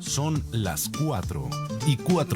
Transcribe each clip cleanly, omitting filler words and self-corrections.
Son las 4:04.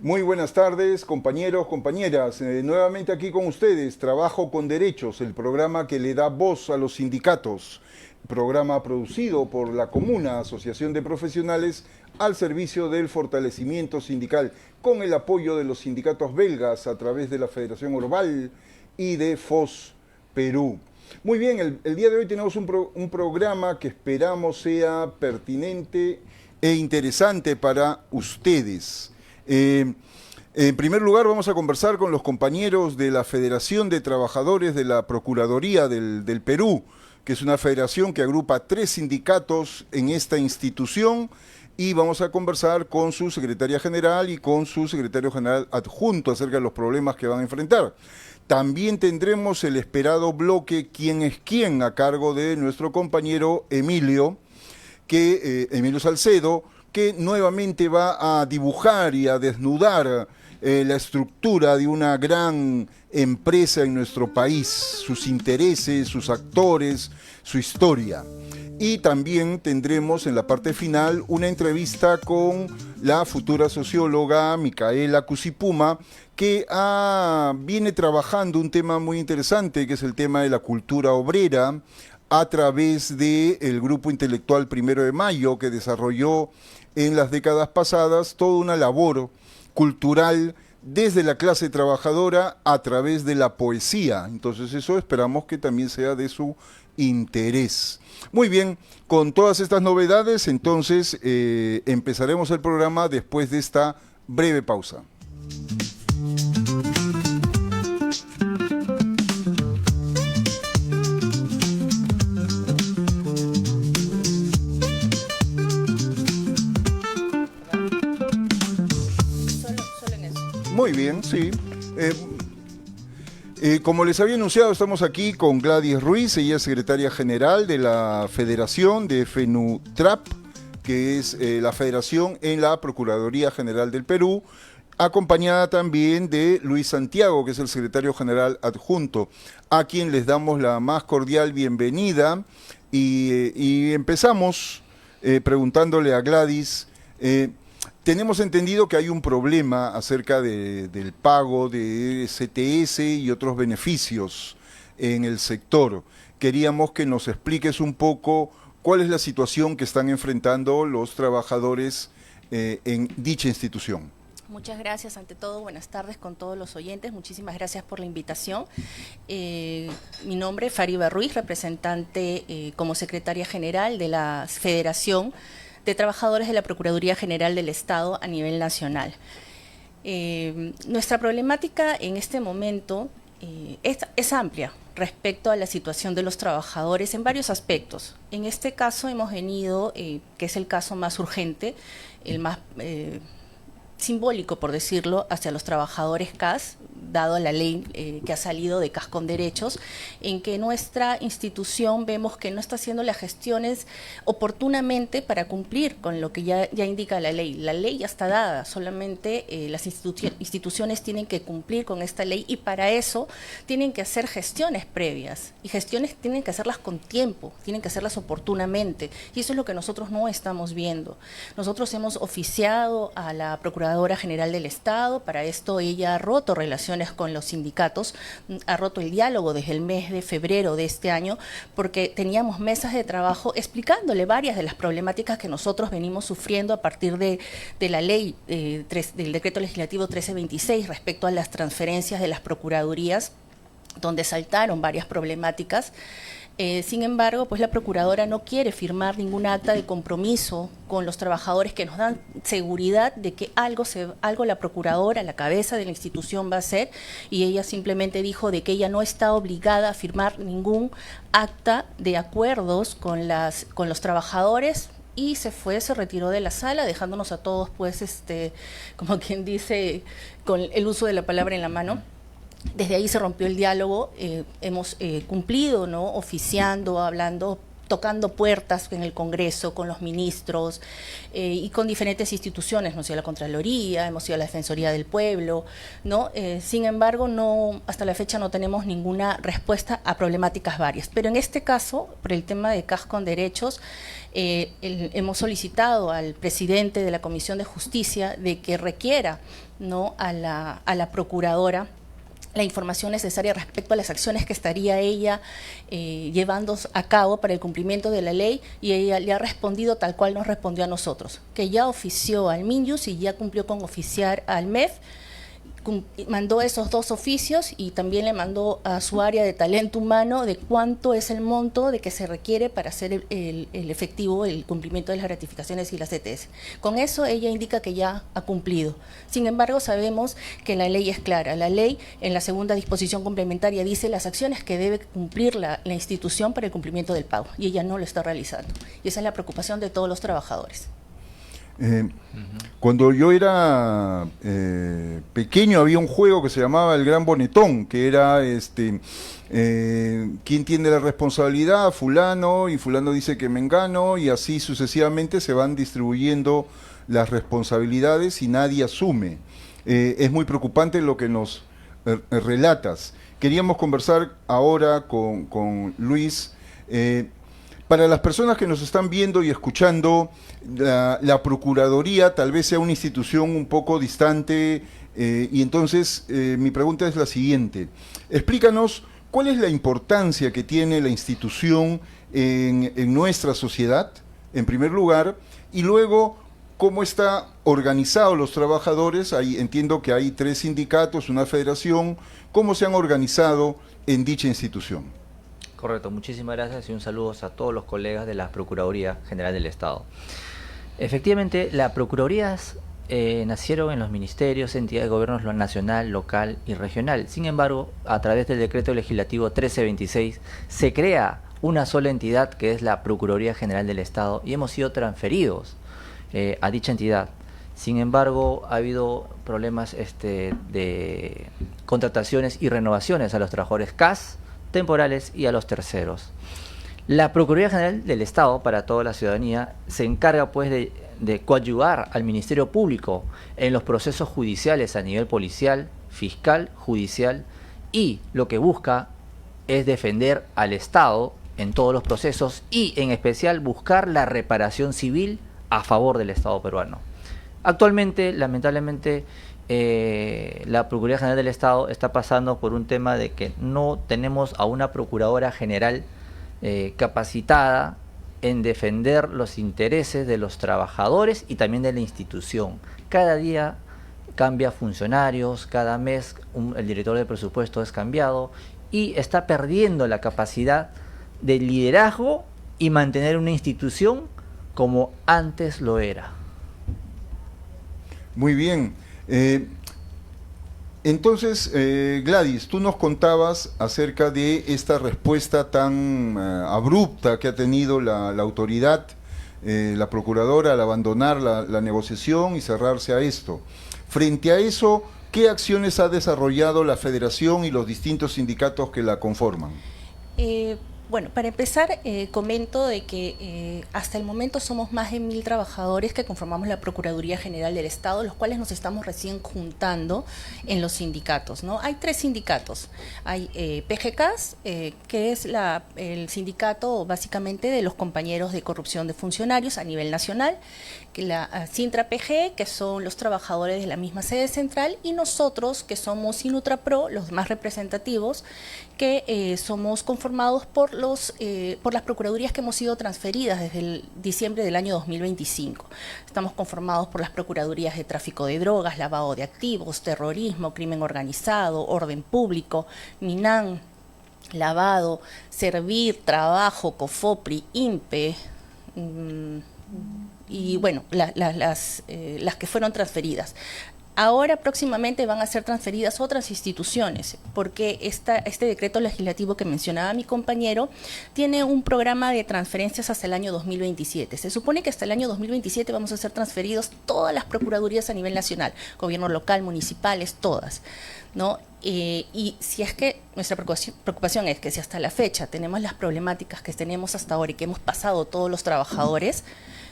Muy buenas tardes, compañeros, compañeras. Nuevamente aquí con ustedes, Trabajo con Derechos, el programa que le da voz a los sindicatos. Programa producido por la Comuna, Asociación de Profesionales, al servicio del fortalecimiento sindical, con el apoyo de los sindicatos belgas a través de la Federación Orval y de FOS Perú. Muy bien, el día de hoy tenemos un programa que esperamos sea pertinente e interesante para ustedes. En primer lugar, vamos a conversar con los compañeros de la Federación de Trabajadores de la Procuraduría del Perú, que es una federación que agrupa 3 sindicatos en esta institución, y vamos a conversar con su secretaria general y con su secretario general adjunto acerca de los problemas que van a enfrentar. También tendremos el esperado bloque ¿Quién es quién?, a cargo de nuestro compañero Emilio Salcedo, que nuevamente va a dibujar y a desnudar la estructura de una gran empresa en nuestro país, sus intereses, sus actores, su historia. Y también tendremos en la parte final una entrevista con la futura socióloga Micaela Cusipuma, que viene trabajando un tema muy interesante, que es el tema de la cultura obrera, a través del Grupo Intelectual 1 de Mayo, que desarrolló en las décadas pasadas toda una labor cultural desde la clase trabajadora a través de la poesía. Entonces eso esperamos que también sea de su interés. Muy bien, con todas estas novedades, entonces empezaremos el programa después de esta breve pausa. Muy bien, sí. Como les había anunciado, estamos aquí con Gladys Ruiz, ella es secretaria general de la Federación de FENUTRAP, que es la federación en la Procuraduría General del Perú, acompañada también de Luis Santiago, que es el secretario general adjunto, a quien les damos la más cordial bienvenida. Y empezamos preguntándole a Gladys. Tenemos entendido que hay un problema acerca del pago de CTS y otros beneficios en el sector. Queríamos que nos expliques un poco cuál es la situación que están enfrentando los trabajadores en dicha institución. Muchas gracias. Ante todo, buenas tardes con todos los oyentes. Muchísimas gracias por la invitación. Mi nombre es Fariba Ruiz, representante como secretaria general de la Federación de Trabajadores de la Procuraduría General del Estado a nivel nacional. Nuestra problemática en este momento es amplia respecto a la situación de los trabajadores en varios aspectos. En este caso hemos venido, que es el caso más urgente, el más simbólico, por decirlo, hacia los trabajadores CAS, dado la ley que ha salido de CAS con derechos, en que nuestra institución vemos que no está haciendo las gestiones oportunamente para cumplir con lo que ya indica la ley. La ley ya está dada, solamente las instituciones tienen que cumplir con esta ley, y para eso tienen que hacer gestiones previas, y gestiones tienen que hacerlas con tiempo, tienen que hacerlas oportunamente, y eso es lo que nosotros no estamos viendo. Nosotros hemos oficiado a la Procuradora General del Estado. Para esto ella ha roto relaciones con los sindicatos, ha roto el diálogo desde el mes de febrero de este año, porque teníamos mesas de trabajo explicándole varias de las problemáticas que nosotros venimos sufriendo a partir de la ley, del decreto legislativo 1326, respecto a las transferencias de las procuradurías, donde saltaron varias problemáticas. Sin embargo, pues la Procuradora no quiere firmar ningún acta de compromiso con los trabajadores que nos dan seguridad de que algo la Procuradora, la cabeza de la institución, va a hacer, y ella simplemente dijo de que ella no está obligada a firmar ningún acta de acuerdos con los trabajadores, y se retiró de la sala, dejándonos a todos, pues, como quien dice, con el uso de la palabra en la mano. Desde ahí se rompió el diálogo, hemos cumplido, ¿no?, oficiando, hablando, tocando puertas en el Congreso con los ministros y con diferentes instituciones. Hemos ido a la Contraloría, hemos ido a la Defensoría del Pueblo, ¿no? Sin embargo, hasta la fecha no tenemos ninguna respuesta a problemáticas varias. Pero en este caso, por el tema de CAS con derechos, hemos solicitado al presidente de la Comisión de Justicia de que requiera, ¿no?, a la Procuradora la información necesaria respecto a las acciones que estaría ella llevando a cabo para el cumplimiento de la ley, y ella le ha respondido tal cual nos respondió a nosotros, que ya ofició al MINYUS y ya cumplió con oficiar al MEF, mandó esos 2 oficios, y también le mandó a su área de talento humano de cuánto es el monto de que se requiere para hacer el efectivo el cumplimiento de las gratificaciones y las ETS. Con eso ella indica que ya ha cumplido. Sin embargo, sabemos que la ley es clara. La ley, en la segunda disposición complementaria, dice las acciones que debe cumplir la institución para el cumplimiento del pago, y ella no lo está realizando. Y esa es la preocupación de todos los trabajadores. Cuando yo era pequeño había un juego que se llamaba El Gran Bonetón, que era ¿quién tiene la responsabilidad? Fulano, y fulano dice que mengano, y así sucesivamente se van distribuyendo las responsabilidades y nadie asume. Es muy preocupante lo que nos relatas. Queríamos conversar ahora con Luis. Para las personas que nos están viendo y escuchando, la Procuraduría tal vez sea una institución un poco distante, y entonces mi pregunta es la siguiente. Explícanos cuál es la importancia que tiene la institución en nuestra sociedad, en primer lugar, y luego cómo está organizados los trabajadores. Ahí entiendo que hay 3 sindicatos, una federación. ¿Cómo se han organizado en dicha institución? Correcto, muchísimas gracias y un saludo a todos los colegas de la Procuraduría General del Estado. Efectivamente, las Procuradurías nacieron en los ministerios, entidades de gobierno nacional, local y regional. Sin embargo, a través del decreto legislativo 1326 se crea una sola entidad, que es la Procuraduría General del Estado, y hemos sido transferidos a dicha entidad. Sin embargo, ha habido problemas de contrataciones y renovaciones a los trabajadores CAS, temporales y a los terceros. La Procuraduría General del Estado, para toda la ciudadanía, se encarga pues de coadyuvar al Ministerio Público en los procesos judiciales a nivel policial, fiscal, judicial, y lo que busca es defender al Estado en todos los procesos, y en especial buscar la reparación civil a favor del Estado peruano. Actualmente, lamentablemente, la Procuraduría General del Estado está pasando por un tema de que no tenemos a una Procuradora General capacitada en defender los intereses de los trabajadores y también de la institución. Cada día cambia funcionarios, cada mes el director de presupuesto es cambiado, y está perdiendo la capacidad de liderazgo y mantener una institución como antes lo era. Muy bien. Entonces, Gladys, tú nos contabas acerca de esta respuesta tan abrupta que ha tenido la autoridad, la procuradora, al abandonar la negociación y cerrarse a esto. Frente a eso, ¿qué acciones ha desarrollado la Federación y los distintos sindicatos que la conforman? Bueno, para empezar, comento de que hasta el momento somos más de 1000 trabajadores que conformamos la Procuraduría General del Estado, los cuales nos estamos recién juntando en los sindicatos, ¿no? Hay 3 sindicatos. Hay PGCAS, que es el sindicato básicamente de los compañeros de corrupción de funcionarios a nivel nacional, que la Sintra PG, que son los trabajadores de la misma sede central, y nosotros, que somos Sinutrapro, los más representativos, que somos conformados por las procuradurías que hemos sido transferidas desde el diciembre del año 2025. Estamos conformados por las procuradurías de tráfico de drogas, lavado de activos, terrorismo, crimen organizado, orden público, MINAN, lavado, Servir, Trabajo, COFOPRI, INPE, y bueno, las que fueron transferidas. Ahora próximamente van a ser transferidas otras instituciones, porque este decreto legislativo que mencionaba mi compañero tiene un programa de transferencias hasta el año 2027. Se supone que hasta el año 2027 vamos a ser transferidos todas las procuradurías a nivel nacional, gobierno local, municipales, todas, ¿no? Y si es que nuestra preocupación es que si hasta la fecha tenemos las problemáticas que tenemos hasta ahora y que hemos pasado todos los trabajadores,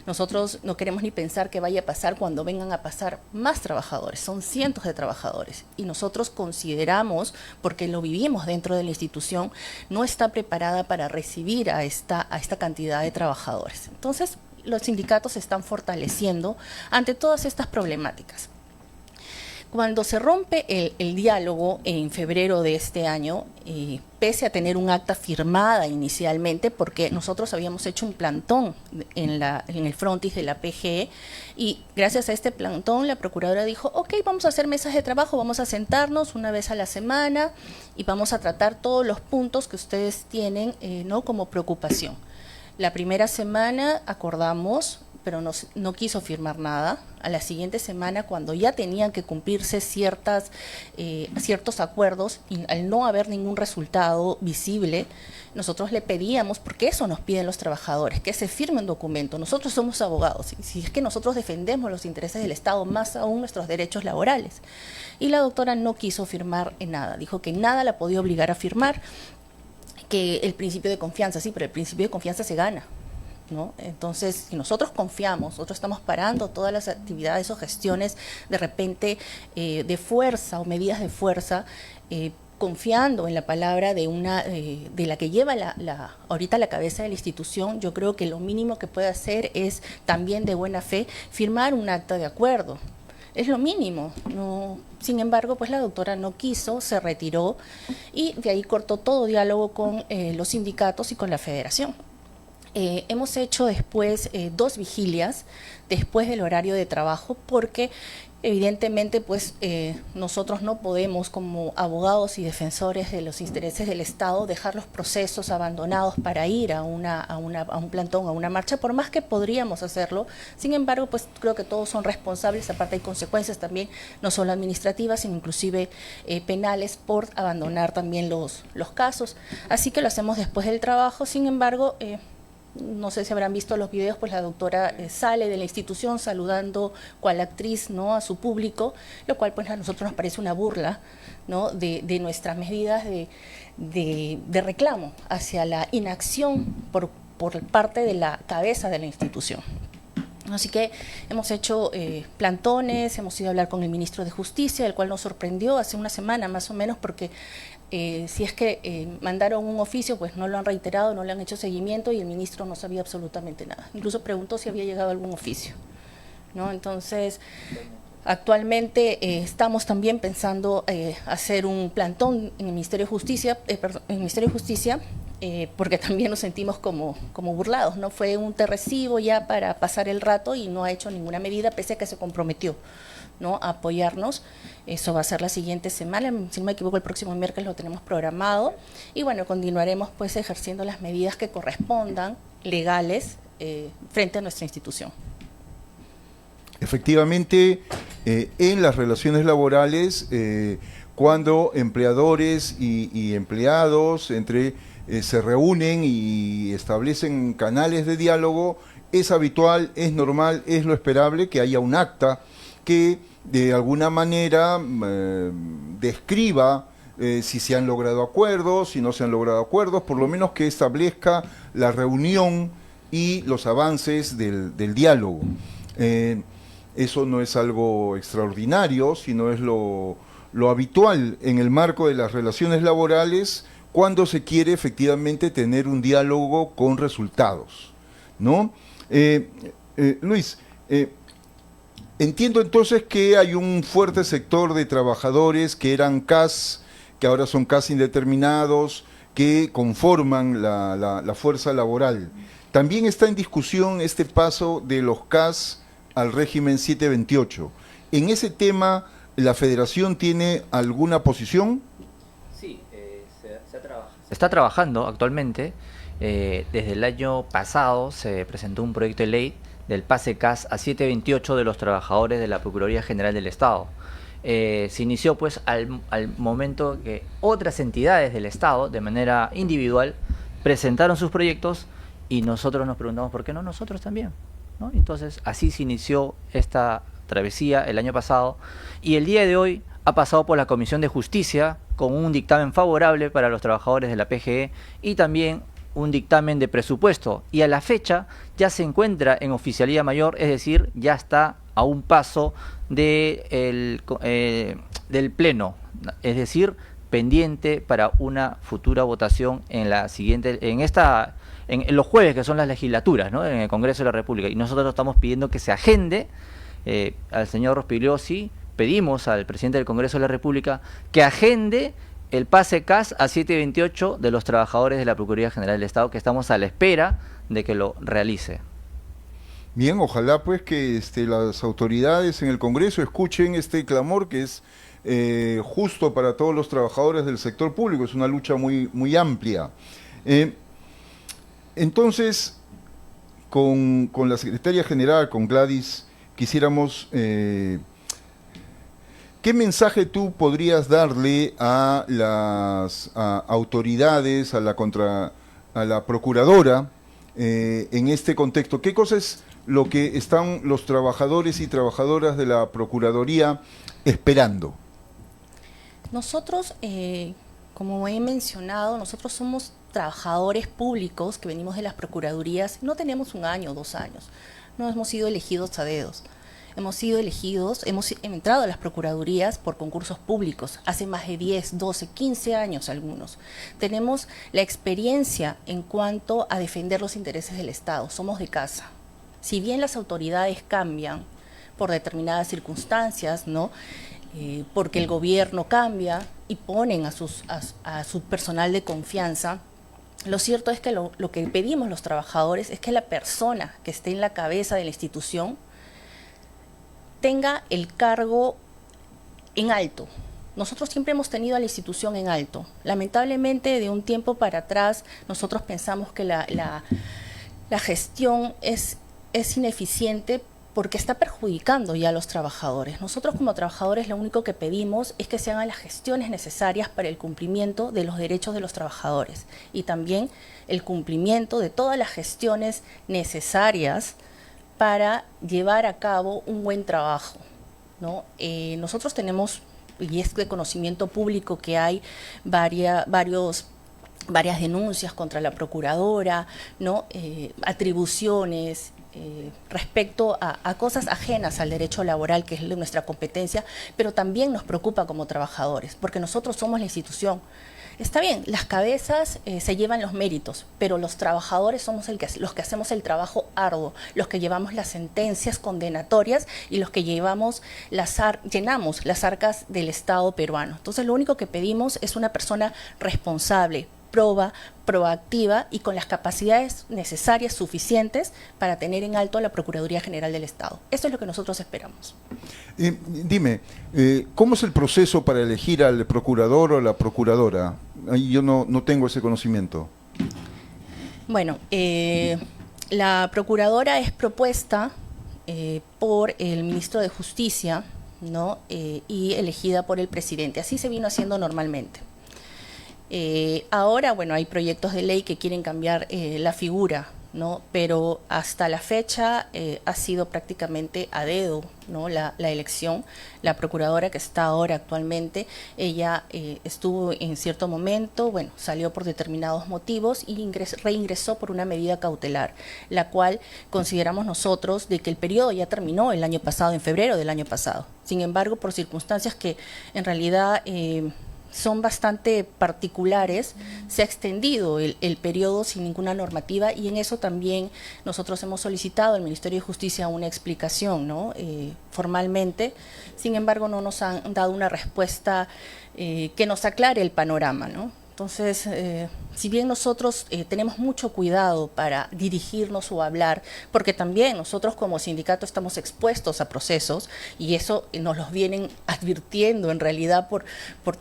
nosotros no queremos ni pensar qué vaya a pasar cuando vengan a pasar más trabajadores. Son cientos de trabajadores y nosotros consideramos, porque lo vivimos dentro de la institución, no está preparada para recibir a esta cantidad de trabajadores. Entonces, los sindicatos se están fortaleciendo ante todas estas problemáticas. Cuando se rompe el diálogo en febrero de este año, pese a tener un acta firmada inicialmente, porque nosotros habíamos hecho un plantón en el frontis de la PGE, y gracias a este plantón la procuradora dijo, ok, vamos a hacer mesas de trabajo, vamos a sentarnos una vez a la semana y vamos a tratar todos los puntos que ustedes tienen ¿no? como preocupación. La primera semana acordamos, pero no quiso firmar nada. A la siguiente semana, cuando ya tenían que cumplirse ciertos acuerdos, y al no haber ningún resultado visible, nosotros le pedíamos, porque eso nos piden los trabajadores, que se firme un documento. Nosotros somos abogados, y si es que nosotros defendemos los intereses del Estado, más aún nuestros derechos laborales. Y la doctora no quiso firmar en nada, dijo que nada la podía obligar a firmar, que el principio de confianza, sí, pero el principio de confianza se gana, ¿no? Entonces, si nosotros confiamos, nosotros estamos parando todas las actividades o gestiones de repente de fuerza o medidas de fuerza, confiando en la palabra de la que lleva ahorita la cabeza de la institución, yo creo que lo mínimo que puede hacer es también de buena fe firmar un acta de acuerdo. Es lo mínimo, no. Sin embargo, pues la doctora no quiso, se retiró y de ahí cortó todo diálogo con los sindicatos y con la federación. Hemos hecho después 2 vigilias después del horario de trabajo, porque evidentemente pues nosotros no podemos, como abogados y defensores de los intereses del Estado, dejar los procesos abandonados para ir a un plantón, a una marcha, por más que podríamos hacerlo. Sin embargo, pues creo que todos son responsables, aparte hay consecuencias también, no solo administrativas, sino inclusive penales, por abandonar también los casos. Así que lo hacemos después del trabajo. Sin embargo, no sé si habrán visto los videos, pues la doctora sale de la institución saludando cual actriz, ¿no?, a su público, lo cual pues a nosotros nos parece una burla, ¿no?, de nuestras medidas de reclamo hacia la inacción por parte de la cabeza de la institución. Así que hemos hecho plantones, hemos ido a hablar con el ministro de Justicia, el cual nos sorprendió hace una semana más o menos, porque si es que mandaron un oficio, pues no lo han reiterado, no le han hecho seguimiento, y el ministro no sabía absolutamente nada. Incluso preguntó si había llegado algún oficio, ¿no? Entonces, actualmente estamos también pensando hacer un plantón en el Ministerio de Justicia, porque también nos sentimos como burlados, ¿no? Fue un recibo ya para pasar el rato y no ha hecho ninguna medida, pese a que se comprometió, ¿no?, a apoyarnos. Eso va a ser la siguiente semana, si no me equivoco el próximo miércoles lo tenemos programado, y bueno, continuaremos pues ejerciendo las medidas que correspondan, legales, frente a nuestra institución. Efectivamente, en las relaciones laborales, cuando empleadores y empleados se reúnen y establecen canales de diálogo, es habitual, es normal, es lo esperable que haya un acta que de alguna manera describa si se han logrado acuerdos, si no se han logrado acuerdos, por lo menos que establezca la reunión y los avances del diálogo. Eso no es algo extraordinario, sino es lo habitual en el marco de las relaciones laborales cuando se quiere efectivamente tener un diálogo con resultados, ¿no? Luis, entiendo entonces que hay un fuerte sector de trabajadores que eran CAS, que ahora son CAS indeterminados, que conforman la fuerza laboral. También está en discusión este paso de los CAS al régimen 728. ¿En ese tema la Federación tiene alguna posición? Sí, se está trabajando actualmente. Desde el año pasado se presentó un proyecto de ley del pase CAS a 728 de los trabajadores de la Procuraduría General del Estado. Se inició pues al momento que otras entidades del Estado, de manera individual, presentaron sus proyectos y nosotros nos preguntamos ¿por qué no nosotros también? ¿No? Entonces así se inició esta travesía el año pasado y el día de hoy ha pasado por la Comisión de Justicia con un dictamen favorable para los trabajadores de la PGE y también un dictamen de presupuesto, y a la fecha ya se encuentra en oficialía mayor, es decir, ya está a un paso del pleno, es decir, pendiente para una futura votación en la siguiente, en los jueves que son las legislaturas, ¿no? En el Congreso de la República, y nosotros estamos pidiendo que se agende al señor Rospigliosi, pedimos al presidente del Congreso de la República que agende el pase CAS a 728 de los trabajadores de la Procuraduría General del Estado, que estamos a la espera de que lo realice. Bien, ojalá pues que las autoridades en el Congreso escuchen este clamor que es justo para todos los trabajadores del sector público, es una lucha muy amplia. Entonces, con la Secretaria General, con Gladys, quisiéramos... ¿qué mensaje tú podrías darle a las autoridades, a la procuradora en este contexto? ¿Qué cosa es lo que están los trabajadores y trabajadoras de la Procuraduría esperando? Nosotros, como he mencionado, nosotros somos trabajadores públicos que venimos de las procuradurías, no tenemos 1 año o 2 años, no hemos sido elegidos a dedos. Hemos sido elegidos, hemos entrado a las procuradurías por concursos públicos, hace más de 10, 12, 15 años algunos. Tenemos la experiencia en cuanto a defender los intereses del Estado, somos de casa. Si bien las autoridades cambian por determinadas circunstancias, ¿no? Porque el gobierno cambia y ponen a su personal de confianza, lo cierto es que lo que pedimos los trabajadores es que la persona que esté en la cabeza de la institución tenga el cargo en alto. Nosotros siempre hemos tenido a la institución en alto. Lamentablemente, de un tiempo para atrás, nosotros pensamos que la gestión es ineficiente porque está perjudicando ya a los trabajadores. Nosotros como trabajadores lo único que pedimos es que se hagan las gestiones necesarias para el cumplimiento de los derechos de los trabajadores y también el cumplimiento de todas las gestiones necesarias para llevar a cabo un buen trabajo, ¿no? Nosotros tenemos, y es de conocimiento público, que hay varias denuncias contra la procuradora, ¿no? Atribuciones respecto a cosas ajenas al derecho laboral, que es de nuestra competencia, pero también nos preocupa como trabajadores, porque nosotros somos la institución. Está bien, las cabezas se llevan los méritos, pero los trabajadores somos los que hacemos el trabajo arduo, los que llevamos las sentencias condenatorias y los que llenamos las arcas del Estado peruano. Entonces, lo único que pedimos es una persona responsable, proactiva y con las capacidades necesarias, suficientes, para tener en alto a la Procuraduría General del Estado. Eso es lo que nosotros esperamos. Dime, ¿cómo es el proceso para elegir al procurador o la procuradora? Yo no tengo ese conocimiento. Bueno, la procuradora es propuesta por el ministro de Justicia, ¿no? Y elegida por el presidente. Así se vino haciendo normalmente. Ahora, bueno, hay proyectos de ley que quieren cambiar la figura ¿no? Pero hasta la fecha ha sido prácticamente a dedo, ¿no? La elección. La procuradora que está ahora actualmente, ella estuvo en cierto momento, bueno, salió por determinados motivos y reingresó por una medida cautelar, la cual consideramos nosotros de que el periodo ya terminó el año pasado, en febrero del año pasado. Sin embargo, por circunstancias que en realidad son bastante particulares, se ha extendido el periodo sin ninguna normativa, y en eso también nosotros hemos solicitado al Ministerio de Justicia una explicación, ¿no? Formalmente. Sin embargo, no nos han dado una respuesta que nos aclare el panorama, ¿no? Entonces, si bien nosotros tenemos mucho cuidado para dirigirnos o hablar, porque también nosotros como sindicato estamos expuestos a procesos, y eso nos los vienen advirtiendo en realidad por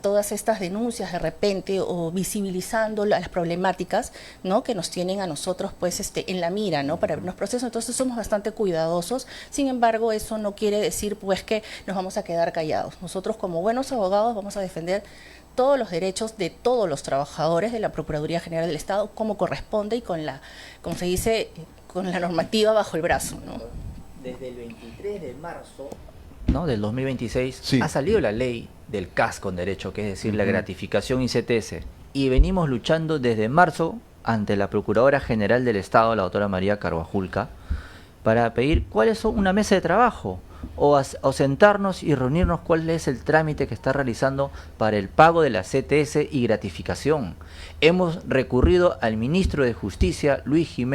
todas estas denuncias de repente, o visibilizando las problemáticas, ¿no? Que nos tienen a nosotros pues en la mira, ¿no? Para abrirnos procesos. Entonces somos bastante cuidadosos. Sin embargo, eso no quiere decir pues que nos vamos a quedar callados. Nosotros como buenos abogados vamos a defender todos los derechos de todos los trabajadores de la Procuraduría General del Estado, como corresponde y con la, como se dice, con la normativa bajo el brazo, ¿no? Desde el 23 de marzo, ¿no?, del 2026, sí, ha salido la ley del CAS con derecho, que es decir, la gratificación ICTS, y venimos luchando desde marzo ante la Procuradora General del Estado, la doctora María Carvajulca, para pedir cuáles son una mesa de trabajo, o sentarnos y reunirnos cuál es el trámite que está realizando para el pago de la CTS y gratificación. Hemos recurrido al ministro de Justicia,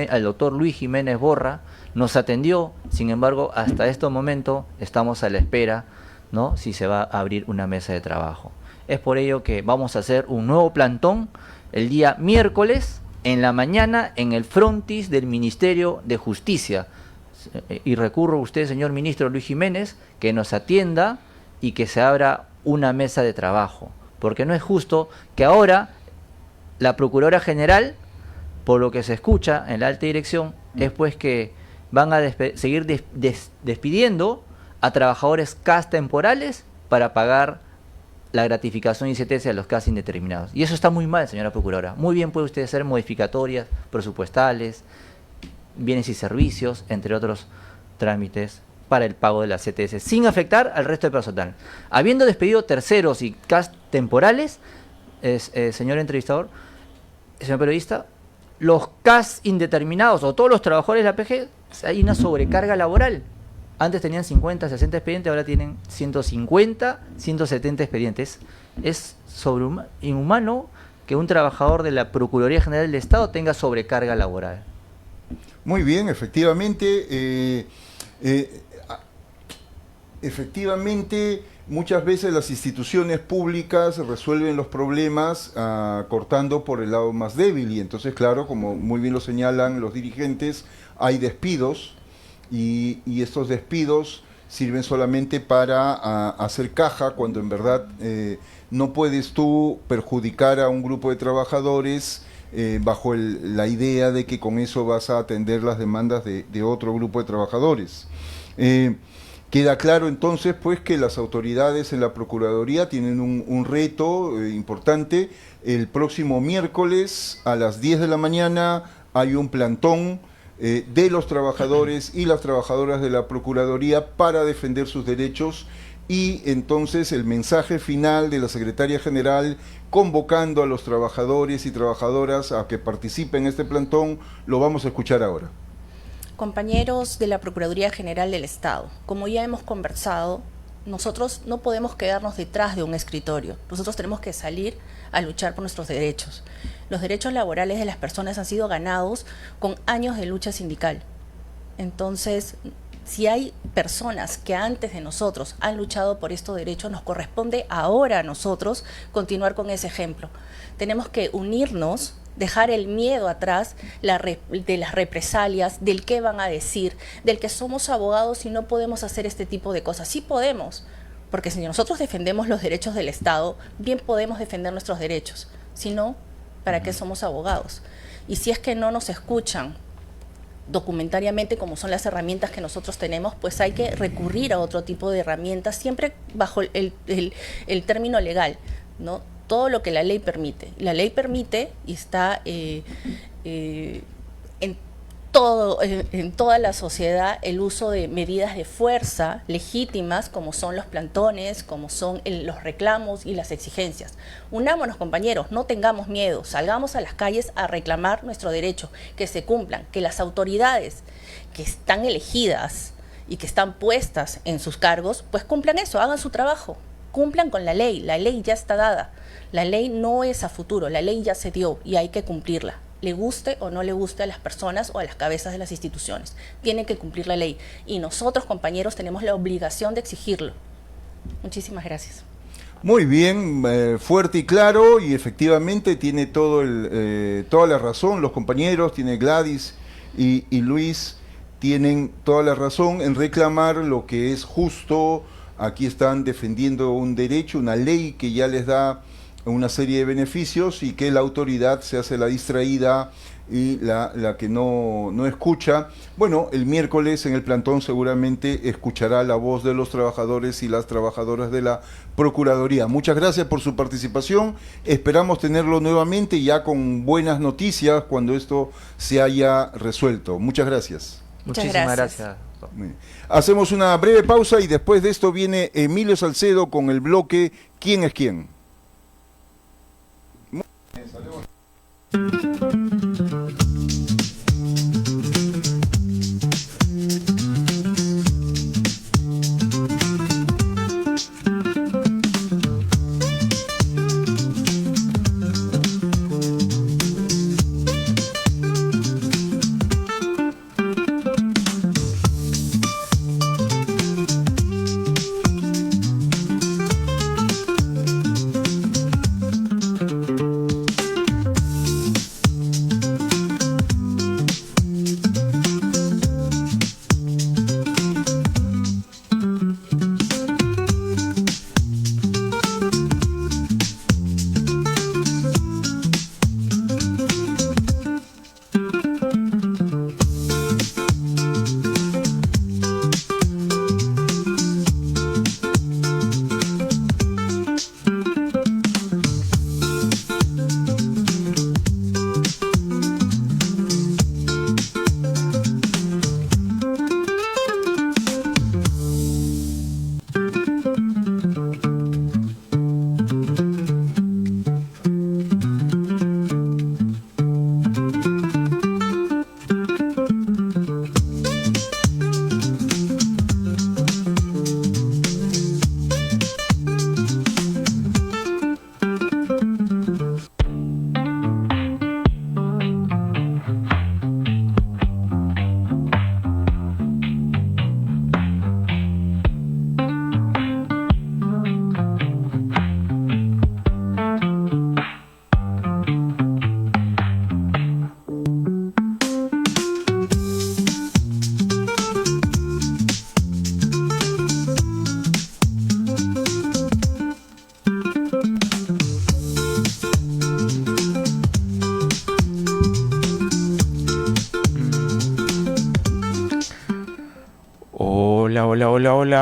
al doctor Luis Jiménez Borra, nos atendió. Sin embargo, hasta este momento estamos a la espera, ¿no?, si se va a abrir una mesa de trabajo. Es por ello que vamos a hacer un nuevo plantón el día miércoles en la mañana en el frontis del Ministerio de Justicia. Y recurro a usted, señor ministro Luis Jiménez, que nos atienda y que se abra una mesa de trabajo, porque no es justo que ahora la Procuradora General, por lo que se escucha en la alta dirección, es pues que van a seguir despidiendo a trabajadores CAS temporales para pagar la gratificación ICTS a los CAS indeterminados. Y eso está muy mal, señora Procuradora. Muy bien puede usted hacer modificatorias presupuestales, bienes y servicios, entre otros trámites para el pago de la CTS, sin afectar al resto del personal. Habiendo despedido terceros y CAS temporales, señor entrevistador, señor periodista, los CAS indeterminados o todos los trabajadores de la PG, hay una sobrecarga laboral. Antes tenían 50, 60 expedientes, ahora tienen 150, 170 expedientes. Es inhumano que un trabajador de la Procuraduría General del Estado tenga sobrecarga laboral. Muy bien, efectivamente, muchas veces las instituciones públicas resuelven los problemas cortando por el lado más débil, y entonces, claro, como muy bien lo señalan los dirigentes, hay despidos, y estos despidos sirven solamente para hacer caja, cuando en verdad no puedes tú perjudicar a un grupo de trabajadores bajo la idea de que con eso vas a atender las demandas de otro grupo de trabajadores. Queda claro entonces pues que las autoridades en la Procuraduría tienen un reto importante. El próximo miércoles a las 10 de la mañana hay un plantón de los trabajadores y las trabajadoras de la Procuraduría para defender sus derechos, y entonces el mensaje final de la Secretaria General convocando a los trabajadores y trabajadoras a que participen en este plantón lo vamos a escuchar ahora. Compañeros de la Procuraduría General del Estado, como ya hemos conversado, nosotros no podemos quedarnos detrás de un escritorio. Nosotros tenemos que salir a luchar por nuestros derechos. Los derechos laborales de las personas han sido ganados con años de lucha sindical. Entonces, si hay personas que antes de nosotros han luchado por estos derechos, nos corresponde ahora a nosotros continuar con ese ejemplo. Tenemos que unirnos, dejar el miedo atrás, de las represalias, del qué van a decir, del que somos abogados y no podemos hacer este tipo de cosas. Sí podemos, porque si nosotros defendemos los derechos del Estado, bien podemos defender nuestros derechos. Si no, ¿para qué somos abogados? Y si es que no nos escuchan documentariamente, como son las herramientas que nosotros tenemos, pues hay que recurrir a otro tipo de herramientas, siempre bajo el término legal, ¿no? Todo lo que la ley permite. La ley permite y está en en toda la sociedad el uso de medidas de fuerza legítimas como son los plantones, como son los reclamos y las exigencias. Unámonos, compañeros, no tengamos miedo, salgamos a las calles a reclamar nuestro derecho, que se cumplan, que las autoridades que están elegidas y que están puestas en sus cargos, pues cumplan eso, hagan su trabajo, cumplan con la ley ya está dada, la ley no es a futuro, la ley ya se dio y hay que cumplirla. Le guste o no le guste a las personas o a las cabezas de las instituciones. Tienen que cumplir la ley. Y nosotros, compañeros, tenemos la obligación de exigirlo. Muchísimas gracias. Muy bien, fuerte y claro, y efectivamente tiene toda la razón. Los compañeros, tiene Gladys y Luis, tienen toda la razón en reclamar lo que es justo. Aquí están defendiendo un derecho, una ley que ya les da una serie de beneficios y que la autoridad se hace la distraída y la que no escucha. Bueno, el miércoles en el plantón seguramente escuchará la voz de los trabajadores y las trabajadoras de la Procuraduría. Muchas gracias por su participación. Esperamos tenerlo nuevamente ya con buenas noticias cuando esto se haya resuelto. Muchas gracias. Muchísimas gracias. Hacemos una breve pausa y después de esto viene Emilio Salcedo con el bloque ¿Quién es quién?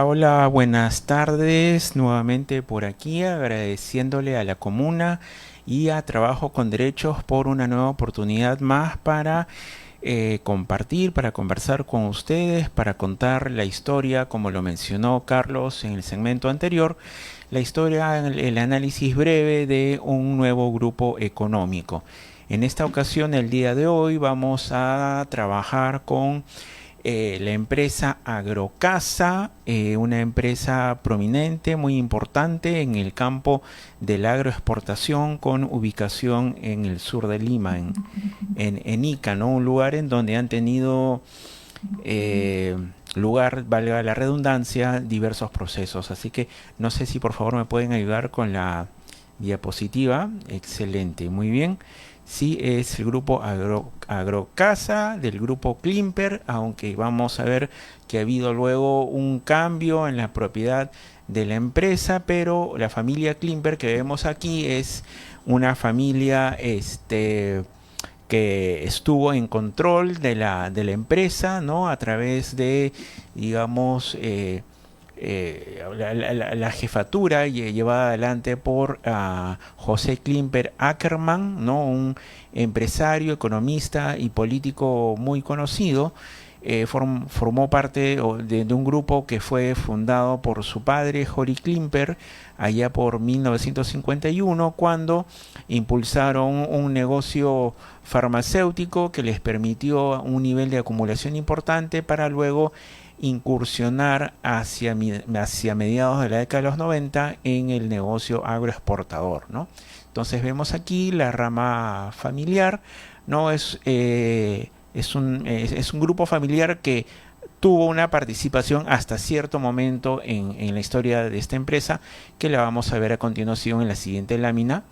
Hola, buenas tardes, nuevamente por aquí agradeciéndole a la comuna y a Trabajo con Derechos por una nueva oportunidad más para compartir, para conversar con ustedes, para contar la historia, como lo mencionó Carlos en el segmento anterior, la historia, el análisis breve de un nuevo grupo económico. En esta ocasión, el día de hoy, vamos a trabajar con la empresa Agrocasa, una empresa prominente, muy importante en el campo de la agroexportación, con ubicación en el sur de Lima, en Ica, ¿no? Un lugar en donde han tenido lugar, valga la redundancia, diversos procesos. Así que no sé si por favor me pueden ayudar con la diapositiva. Excelente, muy bien. Sí, es el grupo Agrocasa del grupo Klimper, aunque vamos a ver que ha habido luego un cambio en la propiedad de la empresa, pero la familia Klimper que vemos aquí es una familia que estuvo en control de la empresa, ¿no? A través de, digamos, la jefatura llevada adelante por José Klimper Ackerman, ¿no? Un empresario, economista y político muy conocido. Formó parte de un grupo que fue fundado por su padre, Jory Klimper, allá por 1951, cuando impulsaron un negocio farmacéutico que les permitió un nivel de acumulación importante para luego incursionar hacia mediados de la década de los 90 en el negocio agroexportador, ¿no? Entonces vemos aquí la rama familiar, ¿no? Es un grupo familiar que tuvo una participación hasta cierto momento en la historia de esta empresa, que la vamos a ver a continuación en la siguiente lámina.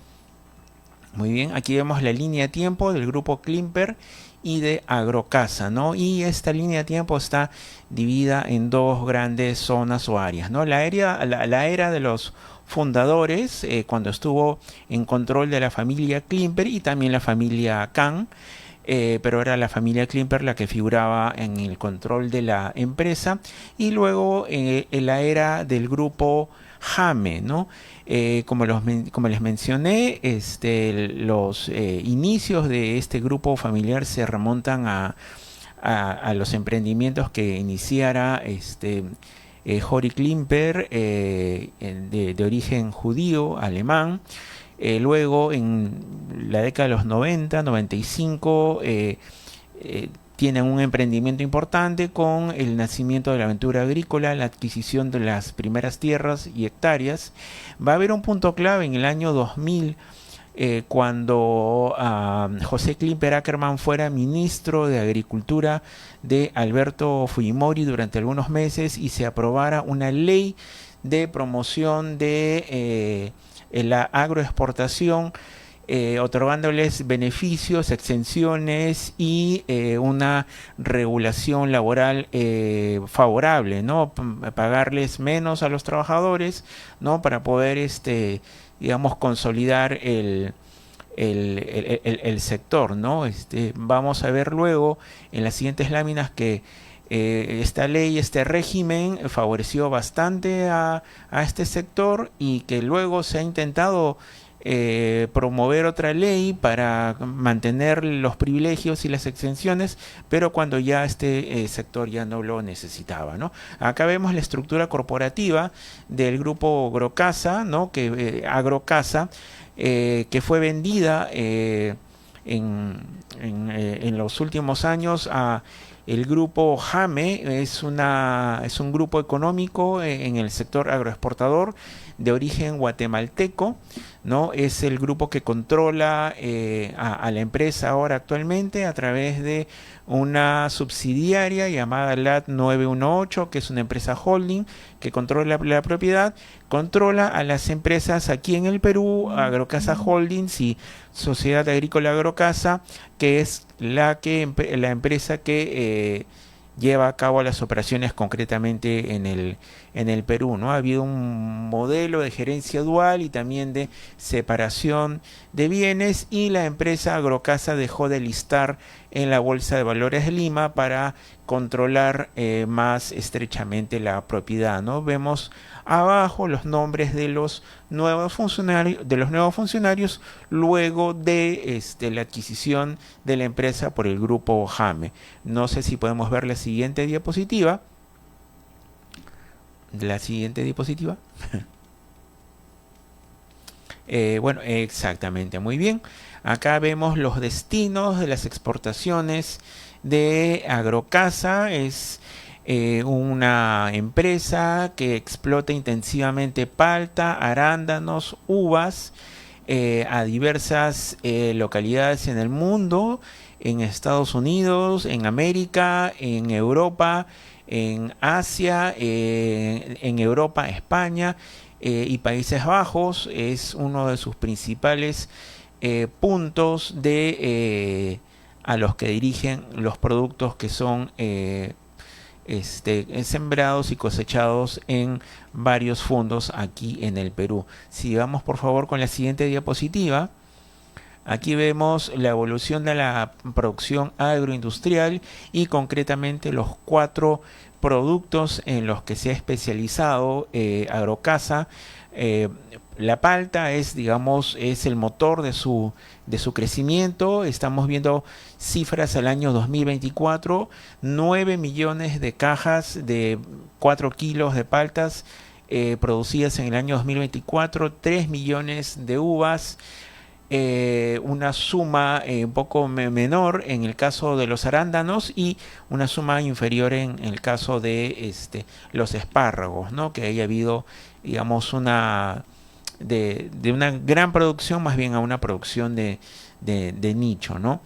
Muy bien, aquí vemos la línea de tiempo del grupo Klimper y de Agrocasa, ¿no? Y esta línea de tiempo está dividida en dos grandes zonas o áreas, ¿no? La era de los fundadores, cuando estuvo en control de la familia Klimper y también la familia Kahn, pero era la familia Klimper la que figuraba en el control de la empresa, y luego en la era del grupo Jame, ¿no? Como les mencioné, los inicios de este grupo familiar se remontan a los emprendimientos que iniciara Jory Klimper, de origen judío, alemán. Luego, en la década de los 90, 95, tienen un emprendimiento importante con el nacimiento de la aventura agrícola, la adquisición de las primeras tierras y hectáreas. Va a haber un punto clave en el año 2000, cuando José Klimper Ackerman fuera ministro de Agricultura de Alberto Fujimori durante algunos meses y se aprobara una ley de promoción de la agroexportación, otorgándoles beneficios, exenciones y una regulación laboral favorable, ¿no? Pagarles menos a los trabajadores, ¿no? Para poder, digamos, consolidar el sector, ¿no? Vamos a ver luego en las siguientes láminas que esta ley, este régimen favoreció bastante a este sector, y que luego se ha intentado promover otra ley para mantener los privilegios y las exenciones, pero cuando ya este sector ya no lo necesitaba, ¿no? Acá vemos la estructura corporativa del grupo Agrocasa, ¿no? Agrocasa, que fue vendida en los últimos años a el grupo Jame. Es un grupo económico en el sector agroexportador de origen guatemalteco, ¿no? Es el grupo que controla a la empresa ahora actualmente a través de una subsidiaria llamada LAT 918, que es una empresa holding que controla la propiedad, controla a las empresas aquí en el Perú, Agrocasa Holdings y Sociedad Agrícola Agrocasa, que es la empresa que lleva a cabo las operaciones concretamente en el Perú, ¿no? Ha habido un modelo de gerencia dual y también de separación de bienes, y la empresa Agrocasa dejó de listar en la Bolsa de Valores de Lima para controlar más estrechamente la propiedad, ¿no? Vemos abajo los nombres de los nuevos funcionarios luego de la adquisición de la empresa por el grupo Jame. No sé si podemos ver la siguiente diapositiva. Bueno, exactamente, muy bien. Acá vemos los destinos de las exportaciones de Agrocasa. Es una empresa que explota intensivamente palta, arándanos, uvas a diversas localidades en el mundo, en Estados Unidos, en América, en Europa, en Asia, en Europa, España y Países Bajos. Es uno de sus principales puntos a los que dirigen los productos que son sembrados y cosechados en varios fondos aquí en el Perú. Si vamos por favor con la siguiente diapositiva, Aquí vemos la evolución de la producción agroindustrial y concretamente los 4 productos en los que se ha especializado Agrocasa. La palta es, digamos, es el motor de su crecimiento. Estamos viendo cifras al año 2024, 9 millones de cajas de 4 kilos de paltas producidas en el año 2024, 3 millones de uvas, una suma un poco menor en el caso de los arándanos y una suma inferior en el caso de los espárragos, ¿no? Que haya habido, digamos, de una gran producción más bien a una producción de nicho, ¿no?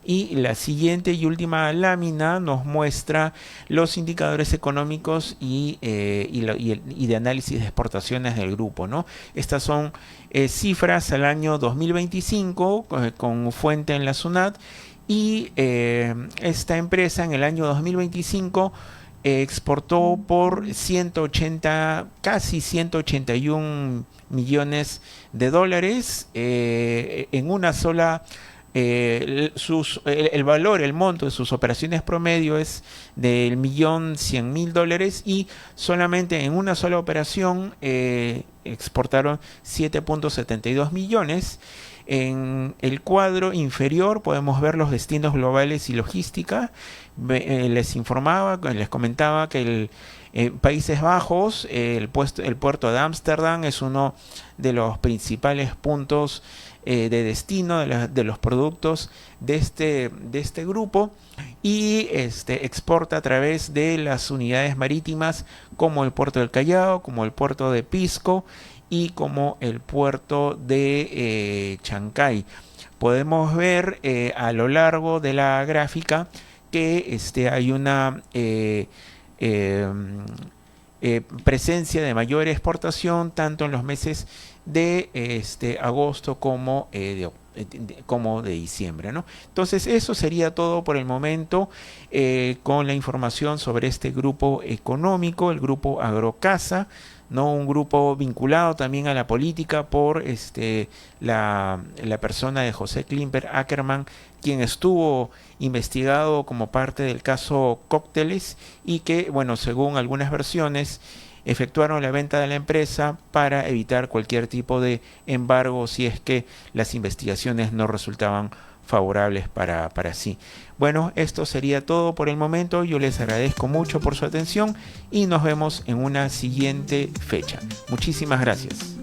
Y la siguiente y última lámina nos muestra los indicadores económicos y de análisis de exportaciones del grupo, ¿no? Estas son cifras al año 2025 con fuente en la SUNAT, y esta empresa en el año 2025 exportó por 180, casi 181 millones de dólares en una sola. El valor, el monto de sus operaciones promedio es del $1.100.000, y solamente en una sola operación exportaron 7.72 millones. En el cuadro inferior podemos ver los destinos globales y logística. Les comentaba que Países Bajos, el puerto de Ámsterdam es uno de los principales puntos de destino de los productos de este grupo, y exporta a través de las unidades marítimas como el puerto del Callao, como el puerto de Pisco y como el puerto de Chancay. Podemos ver a lo largo de la gráfica que hay una presencia de mayor exportación tanto en los meses de agosto como de diciembre, ¿no? Entonces eso sería todo por el momento con la información sobre este grupo económico, el grupo Agrocasa, ¿no? Un grupo vinculado también a la política por la persona de José Klimper Ackerman, quien estuvo investigado como parte del caso Cócteles, y que, bueno, según algunas versiones, efectuaron la venta de la empresa para evitar cualquier tipo de embargo si es que las investigaciones no resultaban favorables para sí. Bueno, esto sería todo por el momento. Yo les agradezco mucho por su atención y nos vemos en una siguiente fecha. Muchísimas gracias.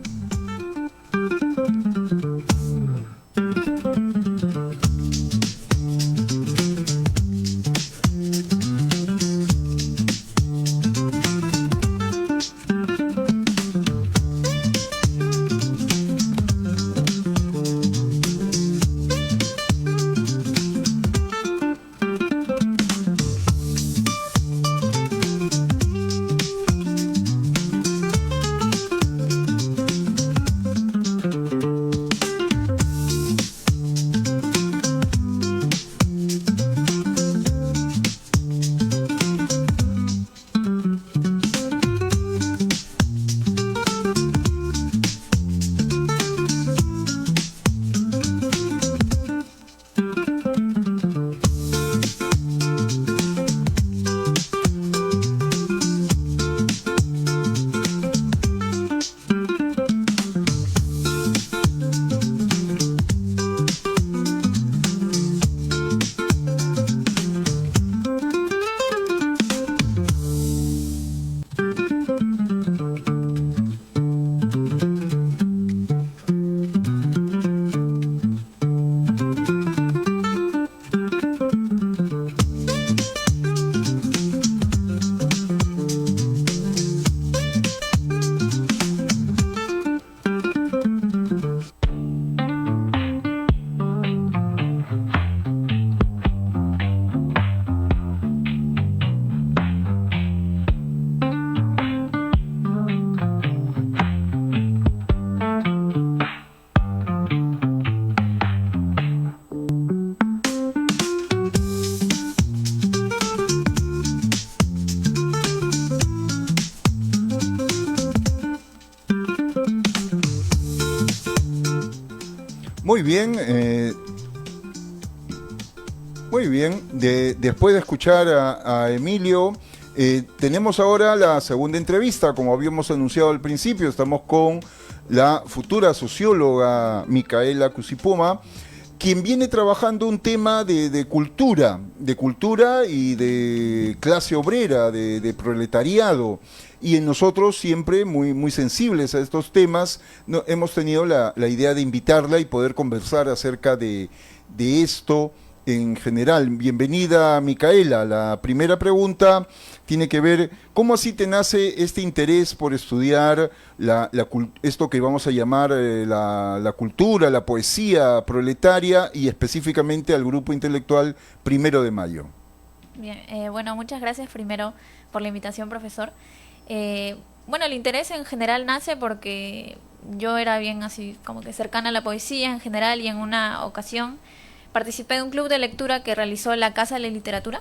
Muy bien. Muy bien. Después de escuchar a Emilio, tenemos ahora la segunda entrevista. Como habíamos anunciado al principio, estamos con la futura socióloga Micaela Cusipoma, quien viene trabajando un tema de cultura y de clase obrera, de proletariado. Y en nosotros, siempre muy sensibles a estos temas, hemos tenido la idea de invitarla y poder conversar acerca de esto en general. Bienvenida, Micaela. La primera pregunta tiene que ver, ¿cómo así te nace este interés por estudiar esto que vamos a llamar la cultura, la poesía proletaria y específicamente al grupo intelectual 1 de Mayo? Bien, bueno, muchas gracias primero por la invitación, profesor. Bueno, el interés en general nace porque yo era bien así como que cercana a la poesía en general, y en una ocasión participé de un club de lectura que realizó la Casa de la Literatura,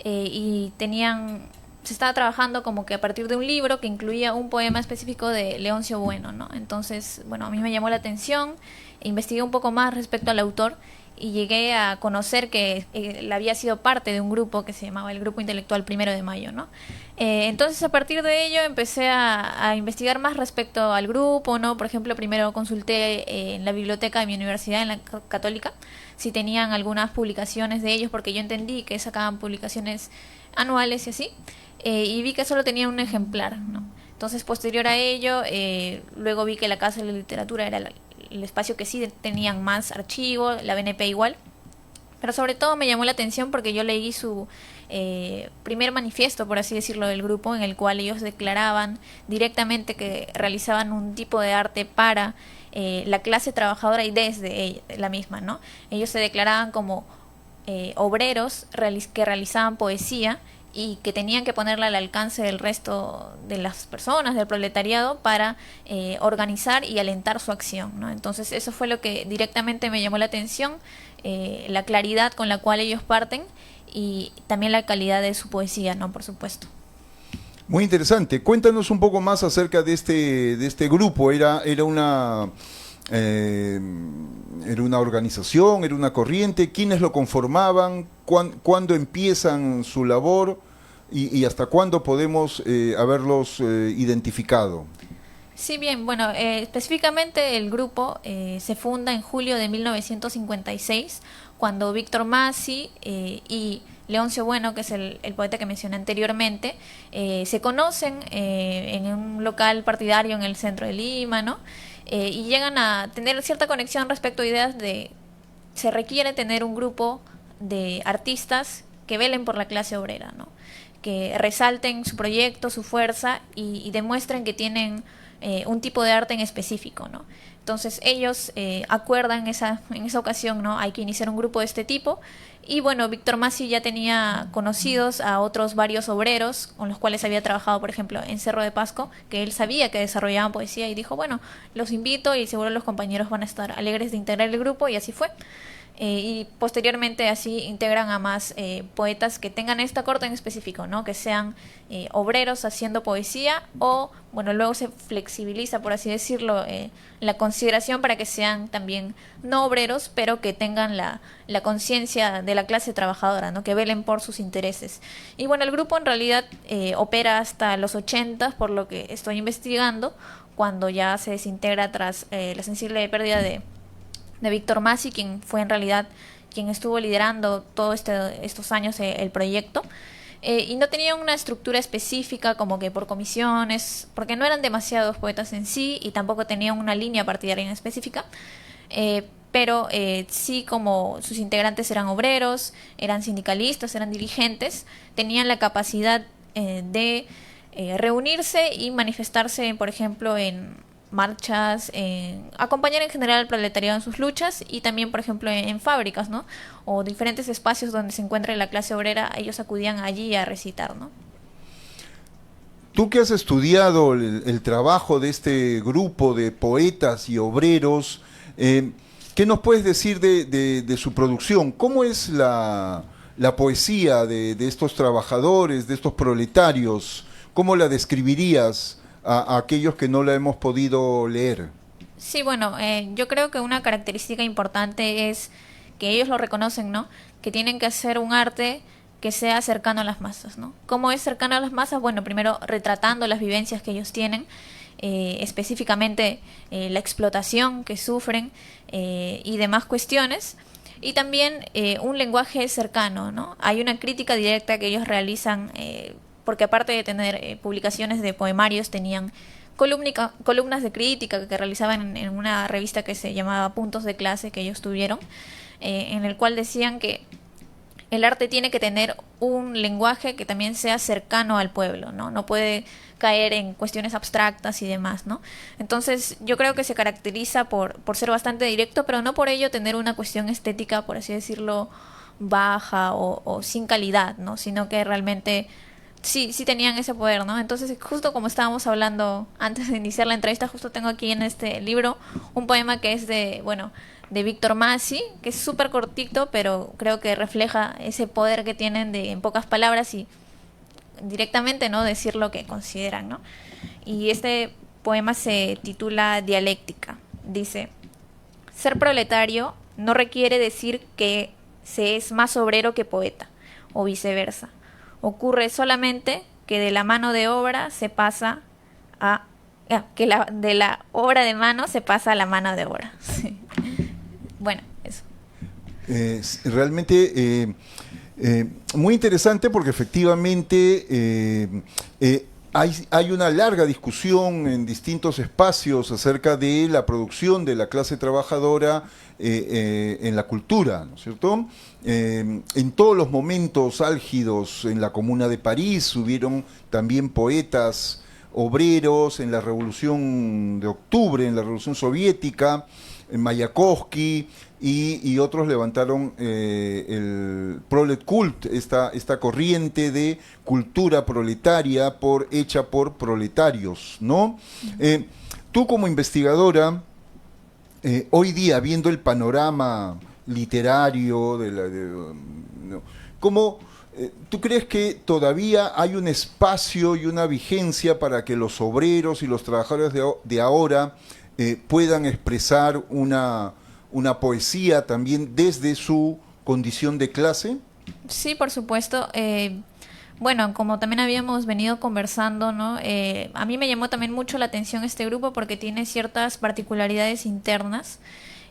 y se estaba trabajando como que a partir de un libro que incluía un poema específico de Leoncio Bueno, ¿no? Entonces, bueno, a mí me llamó la atención, investigué un poco más respecto al autor y llegué a conocer que él había sido parte de un grupo que se llamaba el Grupo Intelectual 1 de Mayo, ¿no? Entonces, a partir de ello empecé a investigar más respecto al grupo, ¿no? Por ejemplo, primero consulté en la biblioteca de mi universidad, en la Católica, si tenían algunas publicaciones de ellos, porque yo entendí que sacaban publicaciones anuales y así, y vi que solo tenía un ejemplar, ¿no? Entonces, posterior a ello, luego vi que la Casa de la Literatura era el espacio que sí tenían más archivo, la BNP igual, pero sobre todo me llamó la atención porque yo leí su primer manifiesto, por así decirlo, del grupo, en el cual ellos declaraban directamente que realizaban un tipo de arte para la clase trabajadora y desde la misma, ¿no? Ellos se declaraban como obreros que realizaban poesía y que tenían que ponerla al alcance del resto de las personas, del proletariado, para organizar y alentar su acción, ¿no? Entonces eso fue lo que directamente me llamó la atención, la claridad con la cual ellos parten y también la calidad de su poesía, ¿no? Por supuesto. Muy interesante. Cuéntanos un poco más acerca de este grupo. Era una organización, era una corriente. ¿Quiénes lo conformaban? ¿Cuándo empiezan su labor? Y hasta cuándo podemos haberlos identificado? Sí, bien, bueno, específicamente el grupo se funda en julio de 1956, cuando Víctor Masi y Leoncio Bueno, que es el poeta que mencioné anteriormente, se conocen en un local partidario en el centro de Lima, ¿no? Y llegan a tener cierta conexión respecto a ideas de se requiere tener un grupo de artistas que velen por la clase obrera, ¿no? Que resalten su proyecto, su fuerza y demuestren que tienen un tipo de arte en específico, ¿no? Entonces ellos acuerdan en esa ocasión, ¿no? Hay que iniciar un grupo de este tipo. Y bueno, Víctor Masi ya tenía conocidos a otros varios obreros con los cuales había trabajado, por ejemplo, en Cerro de Pasco, que él sabía que desarrollaban poesía, y dijo, bueno, los invito y seguro los compañeros van a estar alegres de integrar el grupo, y así fue. Y posteriormente así integran a más poetas que tengan esta corte en específico, ¿no? Que sean obreros haciendo poesía, o bueno, luego se flexibiliza, por así decirlo, la consideración para que sean también no obreros, pero que tengan la conciencia de la clase trabajadora, ¿no? Que velen por sus intereses. Y bueno, el grupo en realidad opera hasta los 80, por lo que estoy investigando, cuando ya se desintegra tras la sensible pérdida de Víctor Masi, quien fue en realidad quien estuvo liderando todos estos años el proyecto, y no tenía una estructura específica como que por comisiones, porque no eran demasiados poetas en sí y tampoco tenían una línea partidaria en específica, pero sí, como sus integrantes eran obreros, eran sindicalistas, eran dirigentes, tenían la capacidad de reunirse y manifestarse, por ejemplo, en marchas, acompañar en general al proletariado en sus luchas, y también, por ejemplo, en fábricas, ¿no? O diferentes espacios donde se encuentra la clase obrera, ellos acudían allí a recitar, ¿no? Tú que has estudiado el trabajo de este grupo de poetas y obreros, ¿qué nos puedes decir de su producción? ¿Cómo es la poesía de estos trabajadores, de estos proletarios? ¿Cómo la describirías a aquellos que no la hemos podido leer? Sí, bueno, yo creo que una característica importante es que ellos lo reconocen, ¿no? Que tienen que hacer un arte que sea cercano a las masas, ¿no? ¿Cómo es cercano a las masas? Bueno, primero retratando las vivencias que ellos tienen, específicamente la explotación que sufren y demás cuestiones. Y también un lenguaje cercano, ¿no? Hay una crítica directa que ellos realizan, porque aparte de tener publicaciones de poemarios, tenían columnas de crítica que realizaban en una revista que se llamaba Puntos de Clase, que ellos tuvieron, en el cual decían que el arte tiene que tener un lenguaje que también sea cercano al pueblo, ¿no? No puede caer en cuestiones abstractas y demás, ¿no? Entonces yo creo que se caracteriza por ser bastante directo, pero no por ello tener una cuestión estética, por así decirlo, baja o sin calidad, ¿no? Sino que realmente sí tenían ese poder, ¿no? Entonces, justo como estábamos hablando antes de iniciar la entrevista, justo tengo aquí en este libro un poema que es de Víctor Massi, que es súper cortito, pero creo que refleja ese poder que tienen de, en pocas palabras y directamente, ¿no?, decir lo que consideran, ¿no? Y este poema se titula Dialéctica. Dice: ser proletario no requiere decir que se es más obrero que poeta, o viceversa. Ocurre solamente que de la mano de obra se pasa a... de la obra de mano se pasa a la mano de obra. Sí. Bueno, eso. Realmente muy interesante porque efectivamente hay una larga discusión en distintos espacios acerca de la producción de la clase trabajadora en la cultura, ¿no es cierto? En todos los momentos álgidos en la Comuna de París hubieron también poetas obreros, en la Revolución de Octubre, en la Revolución Soviética, en Mayakovsky y otros levantaron el Prolet Cult, esta corriente de cultura proletaria hecha por proletarios, ¿no? Tú como investigadora, hoy día viendo el panorama literario ¿no? ¿Cómo tú crees que todavía hay un espacio y una vigencia para que los obreros y los trabajadores de ahora puedan expresar una poesía también desde su condición de clase? Sí, por supuesto. Bueno, como también habíamos venido conversando, ¿no? A mí me llamó también mucho la atención este grupo porque tiene ciertas particularidades internas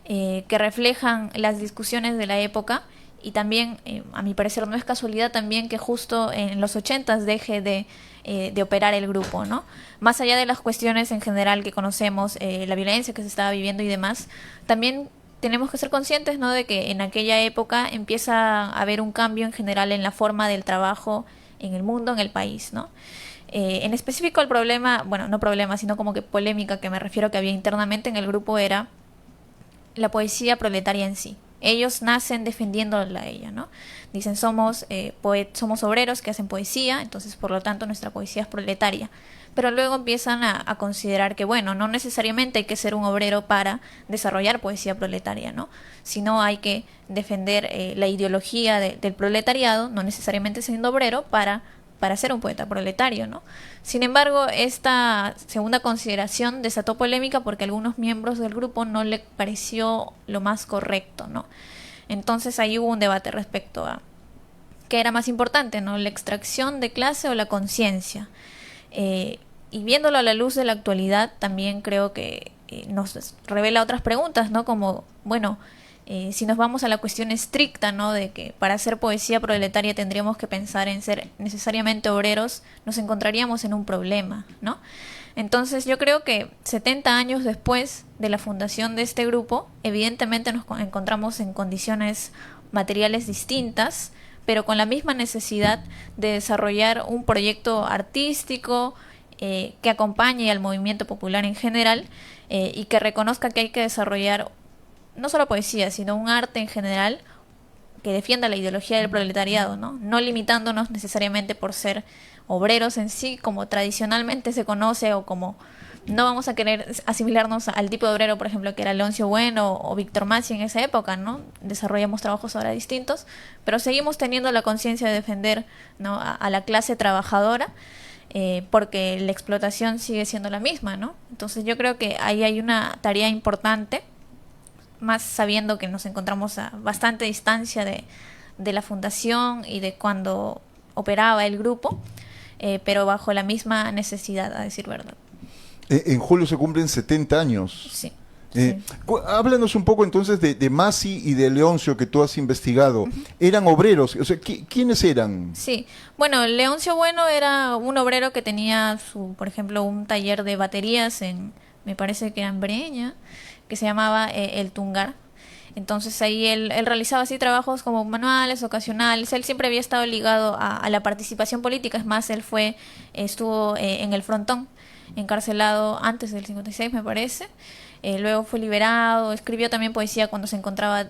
que reflejan las discusiones de la época y también, a mi parecer, no es casualidad también que justo en los 80s deje de operar el grupo, ¿no? Más allá de las cuestiones en general que conocemos, la violencia que se estaba viviendo y demás, también tenemos que ser conscientes, ¿no?, de que en aquella época empieza a haber un cambio en general en la forma del trabajo en el mundo, en el país, ¿no? En específico el problema, bueno, no problema, sino como que polémica que me refiero que había internamente en el grupo era la poesía proletaria en sí. Ellos nacen defendiéndola a ella, ¿no? Dicen, somos obreros que hacen poesía, entonces por lo tanto nuestra poesía es proletaria. Pero luego empiezan a considerar que, bueno, no necesariamente hay que ser un obrero para desarrollar poesía proletaria, ¿no? Sino hay que defender la ideología del proletariado, no necesariamente siendo obrero, para ser un poeta proletario, ¿no? Sin embargo, esta segunda consideración desató polémica porque a algunos miembros del grupo no le pareció lo más correcto, ¿no? Entonces ahí hubo un debate respecto a qué era más importante, ¿no? La extracción de clase o la conciencia. Y viéndolo a la luz de la actualidad, también creo que nos revela otras preguntas, ¿no? Como, bueno, si nos vamos a la cuestión estricta, ¿no?, de que para hacer poesía proletaria tendríamos que pensar en ser necesariamente obreros, nos encontraríamos en un problema, ¿no? Entonces yo creo que 70 años después de la fundación de este grupo, evidentemente nos encontramos en condiciones materiales distintas, pero con la misma necesidad de desarrollar un proyecto artístico que acompañe al movimiento popular en general y que reconozca que hay que desarrollar no solo poesía, sino un arte en general que defienda la ideología del proletariado, ¿no? No limitándonos necesariamente por ser obreros en sí, como tradicionalmente se conoce, o como no vamos a querer asimilarnos al tipo de obrero, por ejemplo, que era Leoncio Bueno o Víctor Massi en esa época, ¿no? Desarrollamos trabajos ahora distintos, pero seguimos teniendo la conciencia de defender, ¿no?, a la clase trabajadora. porque la explotación sigue siendo la misma, ¿no? Entonces yo creo que ahí hay una tarea importante, más sabiendo que nos encontramos a bastante distancia de la fundación y de cuando operaba el grupo, pero bajo la misma necesidad, a decir verdad. En julio se cumplen 70 años. Sí. Háblanos un poco entonces de Masi y de Leoncio, que tú has investigado. ¿Eran obreros? O sea, ¿quiénes eran? Sí, bueno, Leoncio Bueno era un obrero que tenía, por ejemplo, un taller de baterías me parece que era en Breña, que se llamaba El Tungar. Entonces ahí él realizaba así trabajos como manuales, ocasionales. Él siempre había estado ligado a la participación política. Es más, él estuvo en el Frontón, encarcelado antes del 56, me parece. Luego fue liberado, escribió también poesía cuando se encontraba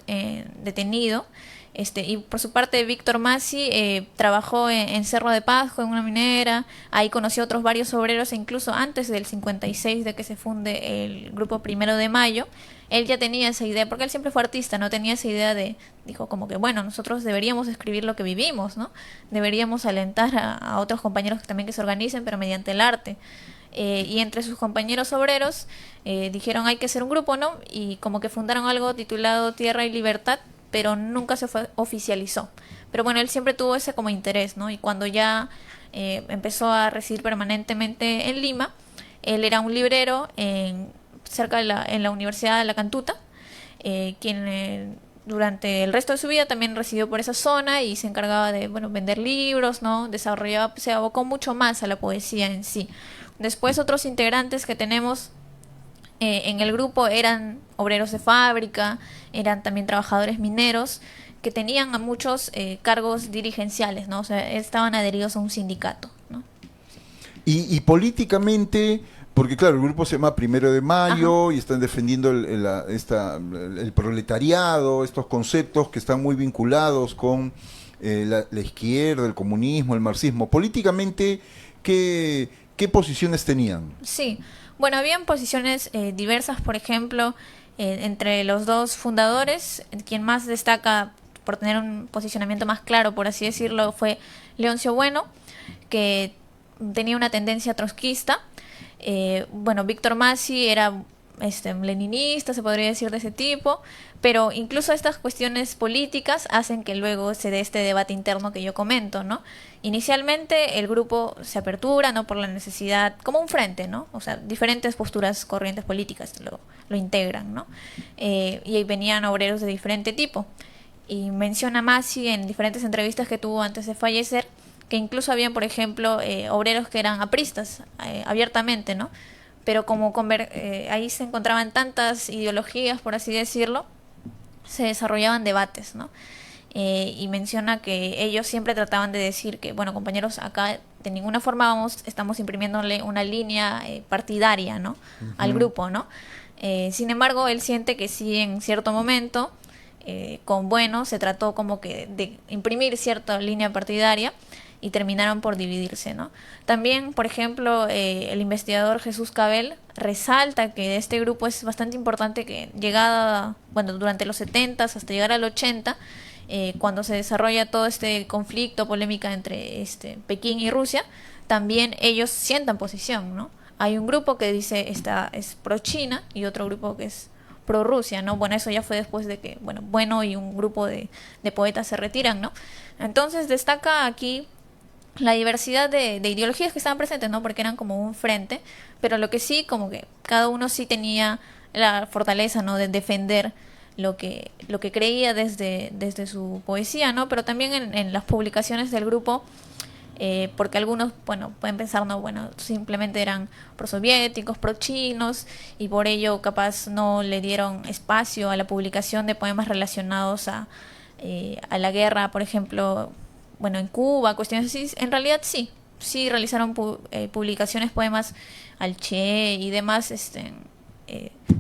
detenido. Y por su parte, Víctor Masi trabajó en Cerro de Pasco, en una minera. Ahí conoció a otros varios obreros, e incluso antes del 56, de que se funde el grupo 1 de Mayo. Él ya tenía esa idea, porque él siempre fue artista, no tenía esa idea dijo como que, bueno, nosotros deberíamos escribir lo que vivimos, ¿no? Deberíamos alentar a otros compañeros también que se organicen, pero mediante el arte. Y entre sus compañeros obreros dijeron hay que hacer un grupo, ¿no? Y como que fundaron algo titulado Tierra y Libertad, pero nunca se oficializó. Pero bueno, él siempre tuvo ese como interés, ¿no? Y cuando ya empezó a residir permanentemente en Lima, él era un librero cerca en la Universidad de La Cantuta, quien durante el resto de su vida también residió por esa zona y se encargaba de, bueno, vender libros, ¿no? Se abocó mucho más a la poesía en sí. Después otros integrantes que tenemos en el grupo eran obreros de fábrica, eran también trabajadores mineros que tenían a muchos cargos dirigenciales, ¿no? O sea, estaban adheridos a un sindicato, ¿no? Y políticamente, porque claro, el grupo se llama 1 de Mayo. Ajá. Y están defendiendo el proletariado, estos conceptos que están muy vinculados con la izquierda, el comunismo, el marxismo. Políticamente, ¿qué posiciones tenían? Sí, bueno, habían posiciones diversas, por ejemplo, entre los dos fundadores. Quien más destaca por tener un posicionamiento más claro, por así decirlo, fue Leoncio Bueno, que tenía una tendencia trotskista. Bueno, Víctor Masi era leninista, se podría decir, de ese tipo, pero incluso estas cuestiones políticas hacen que luego se dé este debate interno que yo comento, ¿no? Inicialmente el grupo se apertura, ¿no? Por la necesidad, como un frente, ¿no? O sea, diferentes posturas, corrientes políticas lo integran, ¿no? Y ahí venían obreros de diferente tipo. Y menciona Masi en diferentes entrevistas que tuvo antes de fallecer, que incluso habían, por ejemplo, obreros que eran apristas, abiertamente, ¿no? Pero como ahí se encontraban tantas ideologías, por así decirlo, se desarrollaban debates, ¿no? Y menciona que ellos siempre trataban de decir que, bueno, compañeros, acá de ninguna forma estamos imprimiéndole una línea partidaria, ¿no? Uh-huh. Al grupo, ¿no? Sin embargo, él siente que sí, en cierto momento, con Bueno, se trató como que de imprimir cierta línea partidaria, y terminaron por dividirse, ¿no? También, por ejemplo, el investigador Jesús Cabel resalta que de este grupo es bastante importante que durante los 70 hasta llegar al 80, cuando se desarrolla todo este conflicto, polémica entre Pekín y Rusia, también ellos sientan posición, ¿no? Hay un grupo que dice esta es pro China y otro grupo que es pro Rusia, ¿no? Bueno, eso ya fue después de que, Bueno y un grupo de poetas se retiran, ¿no? Entonces destaca aquí la diversidad de ideologías que estaban presentes, ¿no? Porque eran como un frente, pero lo que sí, como que cada uno sí tenía la fortaleza, ¿no? De defender lo que creía desde su poesía, ¿no? Pero también en las publicaciones del grupo, porque algunos, pueden pensar, ¿no? Simplemente eran prosoviéticos, prochinos, y por ello capaz no le dieron espacio a la publicación de poemas relacionados a la guerra, por ejemplo, en Cuba, cuestiones así. En realidad sí realizaron publicaciones, poemas al Che y demás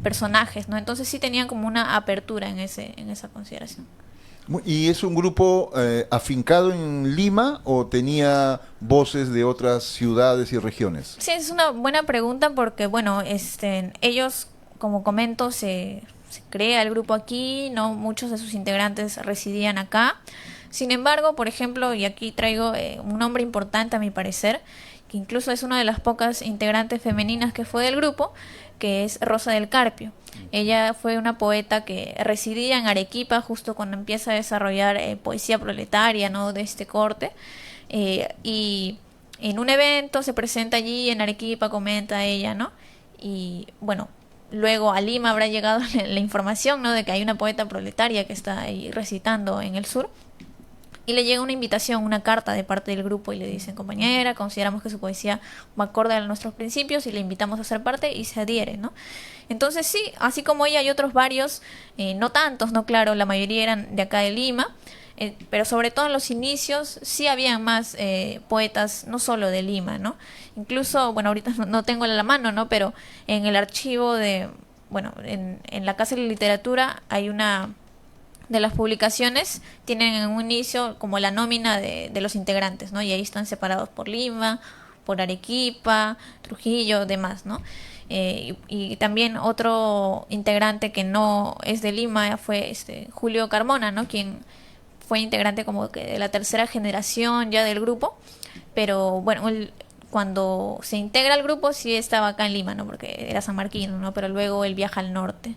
personajes, ¿no? Entonces sí tenían como una apertura en esa consideración. ¿Y es un grupo afincado en Lima o tenía voces de otras ciudades y regiones? Sí, es una buena pregunta porque, ellos, como comento, se crea el grupo aquí, ¿no? Muchos de sus integrantes residían acá. Sin embargo, por ejemplo, y aquí traigo un nombre importante a mi parecer, que incluso es una de las pocas integrantes femeninas que fue del grupo, que es Rosa del Carpio. Ella fue una poeta que residía en Arequipa justo cuando empieza a desarrollar poesía proletaria, ¿no?, de este corte, y en un evento se presenta allí en Arequipa, comenta ella, ¿no? Y bueno, luego a Lima habrá llegado la información, ¿no?, de que hay una poeta proletaria que está ahí recitando en el sur. Y le llega una invitación, una carta de parte del grupo y le dicen: compañera, consideramos que su poesía va acorde a nuestros principios y le invitamos a ser parte, y se adhiere, ¿no? Entonces sí, así como ella hay otros varios, no tantos, no, claro, la mayoría eran de acá de Lima, pero sobre todo en los inicios sí habían más poetas, no solo de Lima, ¿no? Incluso, bueno, ahorita no tengo a la mano, ¿no?, pero en el archivo de, bueno, en la Casa de la Literatura hay una de las publicaciones, tienen en un inicio como la nómina de los integrantes, ¿no? Y ahí están separados por Lima, por Arequipa, Trujillo, demás, ¿no? Y también otro integrante que no es de Lima fue Julio Carmona, ¿no?, quien fue integrante como que de la tercera generación ya del grupo, pero bueno, cuando se integra al grupo sí estaba acá en Lima, ¿no?, porque era sanmarquino, ¿no?, pero luego él viaja al norte.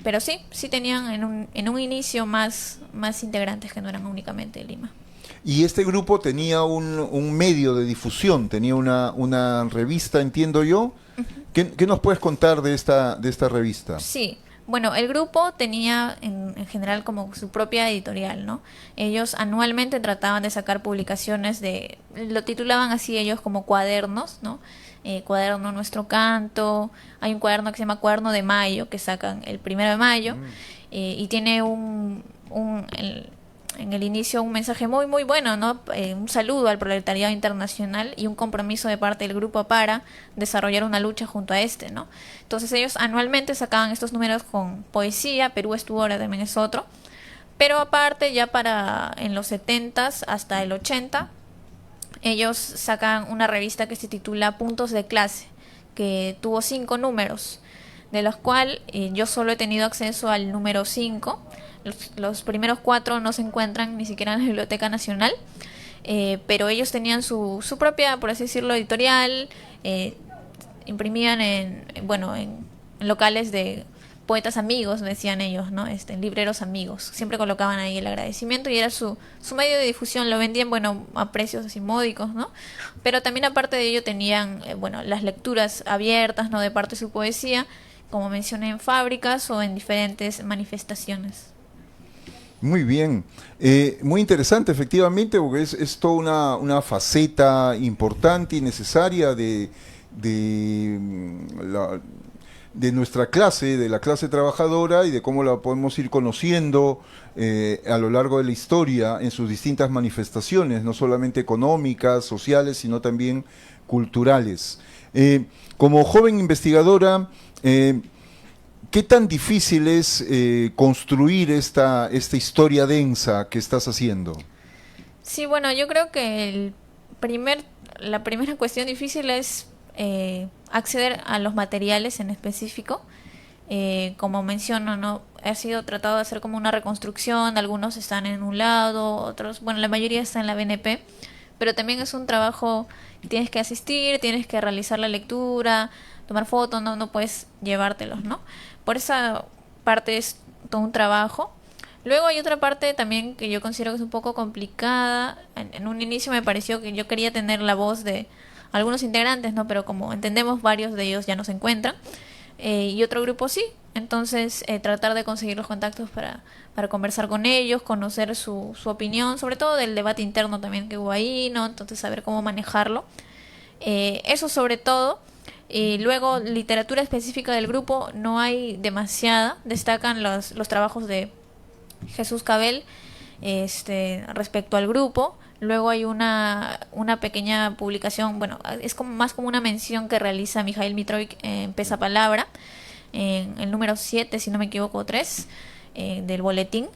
Pero sí tenían en un inicio más integrantes que no eran únicamente de Lima. Y este grupo tenía un medio de difusión, tenía una revista, entiendo yo. Uh-huh. ¿Qué nos puedes contar de esta revista? Sí, bueno, el grupo tenía en general como su propia editorial, ¿no? Ellos anualmente trataban de sacar publicaciones lo titulaban así ellos como cuadernos, ¿no? Cuaderno Nuestro Canto, hay un cuaderno que se llama Cuaderno de Mayo, que sacan el 1 de mayo, y tiene en el inicio un mensaje muy muy bueno, ¿no? Un saludo al proletariado internacional y un compromiso de parte del grupo para desarrollar una lucha junto a ¿no? Entonces ellos anualmente sacaban estos números con poesía. Perú estuvo, ahora también es otro, pero aparte ya en los 70s hasta el 80 ellos sacan una revista que se titula Puntos de Clase, que tuvo 5 números, de los cuales yo solo he tenido acceso al número 5. Los primeros 4 no se encuentran ni siquiera en la Biblioteca Nacional, pero ellos tenían su propia, por así decirlo, editorial. Imprimían en locales de poetas amigos, decían ellos, ¿no? Libreros amigos. Siempre colocaban ahí el agradecimiento y era su medio de difusión. Lo vendían, a precios así módicos, ¿no? Pero también aparte de ello tenían, las lecturas abiertas, ¿no?, de parte de su poesía, como mencioné, en fábricas o en diferentes manifestaciones. Muy bien, muy interesante efectivamente, porque es toda una faceta importante y necesaria de nuestra clase, de la clase trabajadora, y de cómo la podemos ir conociendo a lo largo de la historia en sus distintas manifestaciones, no solamente económicas, sociales, sino también culturales. Como joven investigadora, ¿qué tan difícil es construir esta historia densa que estás haciendo? Sí, bueno, yo creo que la primera cuestión difícil es acceder a los materiales en específico. Como menciono, ¿no?, ha sido tratado de hacer como una reconstrucción. Algunos están en un lado, otros, la mayoría está en la BNP, pero también es un trabajo que tienes que asistir, tienes que realizar la lectura, tomar fotos, no puedes llevártelos, ¿no? Por esa parte es todo un trabajo. Luego hay otra parte también que yo considero que es un poco complicada. En un inicio me pareció que yo quería tener la voz de algunos integrantes, ¿no? Pero como entendemos, varios de ellos ya no se encuentran, y otro grupo sí. Entonces tratar de conseguir los contactos para conversar con ellos, conocer su opinión, sobre todo del debate interno también que hubo ahí, ¿no? Entonces saber cómo manejarlo. Eso sobre todo. Y luego literatura específica del grupo no hay demasiada. Destacan los trabajos de Jesús Cabel respecto al grupo. Luego hay una pequeña publicación, es más como una mención que realiza Mijail Mitrovic en Pesa Palabra, en el número 7, si no me equivoco, 3, del boletín.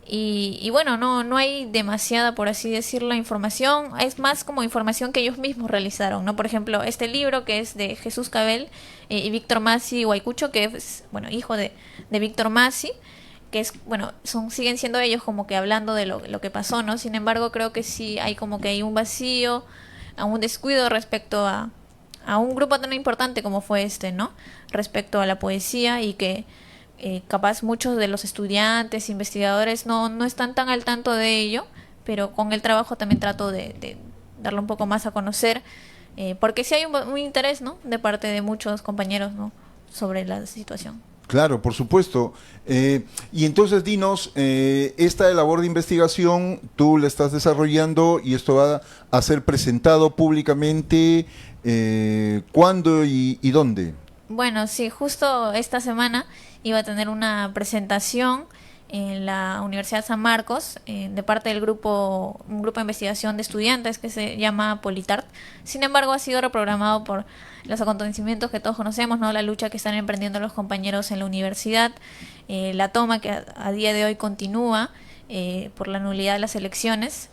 Y no hay demasiada, por así decirlo, información. Es más como información que ellos mismos realizaron, ¿no? Por ejemplo, este libro que es de Jesús Cabel y Víctor Masi Huaycucho, que es hijo de Víctor Masi, que es, bueno, siguen siendo ellos como que hablando de lo que pasó, ¿no? Sin embargo, creo que sí hay como que hay un vacío, a un descuido respecto a un grupo tan importante como fue ¿no? Respecto a la poesía, y que capaz muchos de los estudiantes, investigadores no están tan al tanto de ello, pero con el trabajo también trato de darlo un poco más a conocer, porque sí hay un interés, ¿no? De parte de muchos compañeros, ¿no? Sobre la situación. Claro, por supuesto. Y entonces dinos, esta labor de investigación tú la estás desarrollando y esto va a ser presentado públicamente, ¿cuándo y dónde? Bueno, sí, justo esta semana iba a tener una presentación en la Universidad San Marcos, de parte del un grupo de investigación de estudiantes que se llama Politart. Sin embargo, ha sido reprogramado por los acontecimientos que todos conocemos, ¿no? La lucha que están emprendiendo los compañeros en la universidad, la toma que a día de hoy continúa por la nulidad de las elecciones.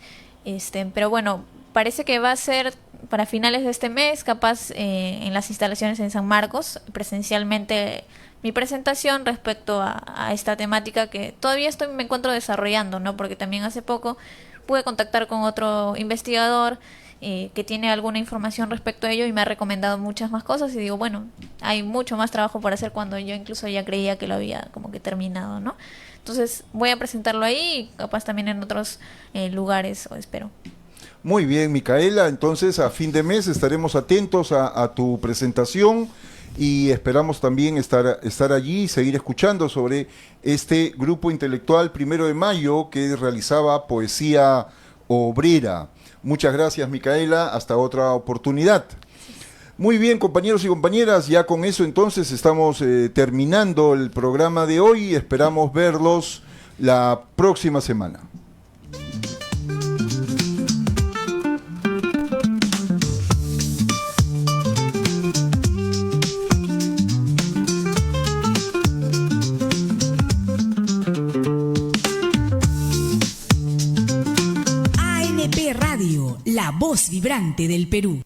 Pero bueno, parece que va a ser para finales de este mes, capaz en las instalaciones en San Marcos, presencialmente, mi presentación respecto a esta temática que todavía me encuentro desarrollando, ¿no? Porque también hace poco pude contactar con otro investigador que tiene alguna información respecto a ello y me ha recomendado muchas más cosas, y digo, bueno, hay mucho más trabajo por hacer cuando yo incluso ya creía que lo había como que terminado, ¿no? Entonces voy a presentarlo ahí y capaz también en otros lugares, o espero. Muy bien, Micaela, entonces a fin de mes estaremos atentos a tu presentación y esperamos también estar allí y seguir escuchando sobre este grupo intelectual 1 de mayo que realizaba poesía obrera. Muchas gracias, Micaela, hasta otra oportunidad. Muy bien, compañeros y compañeras, ya con eso entonces estamos terminando el programa de hoy, esperamos verlos la próxima semana. La voz vibrante del Perú.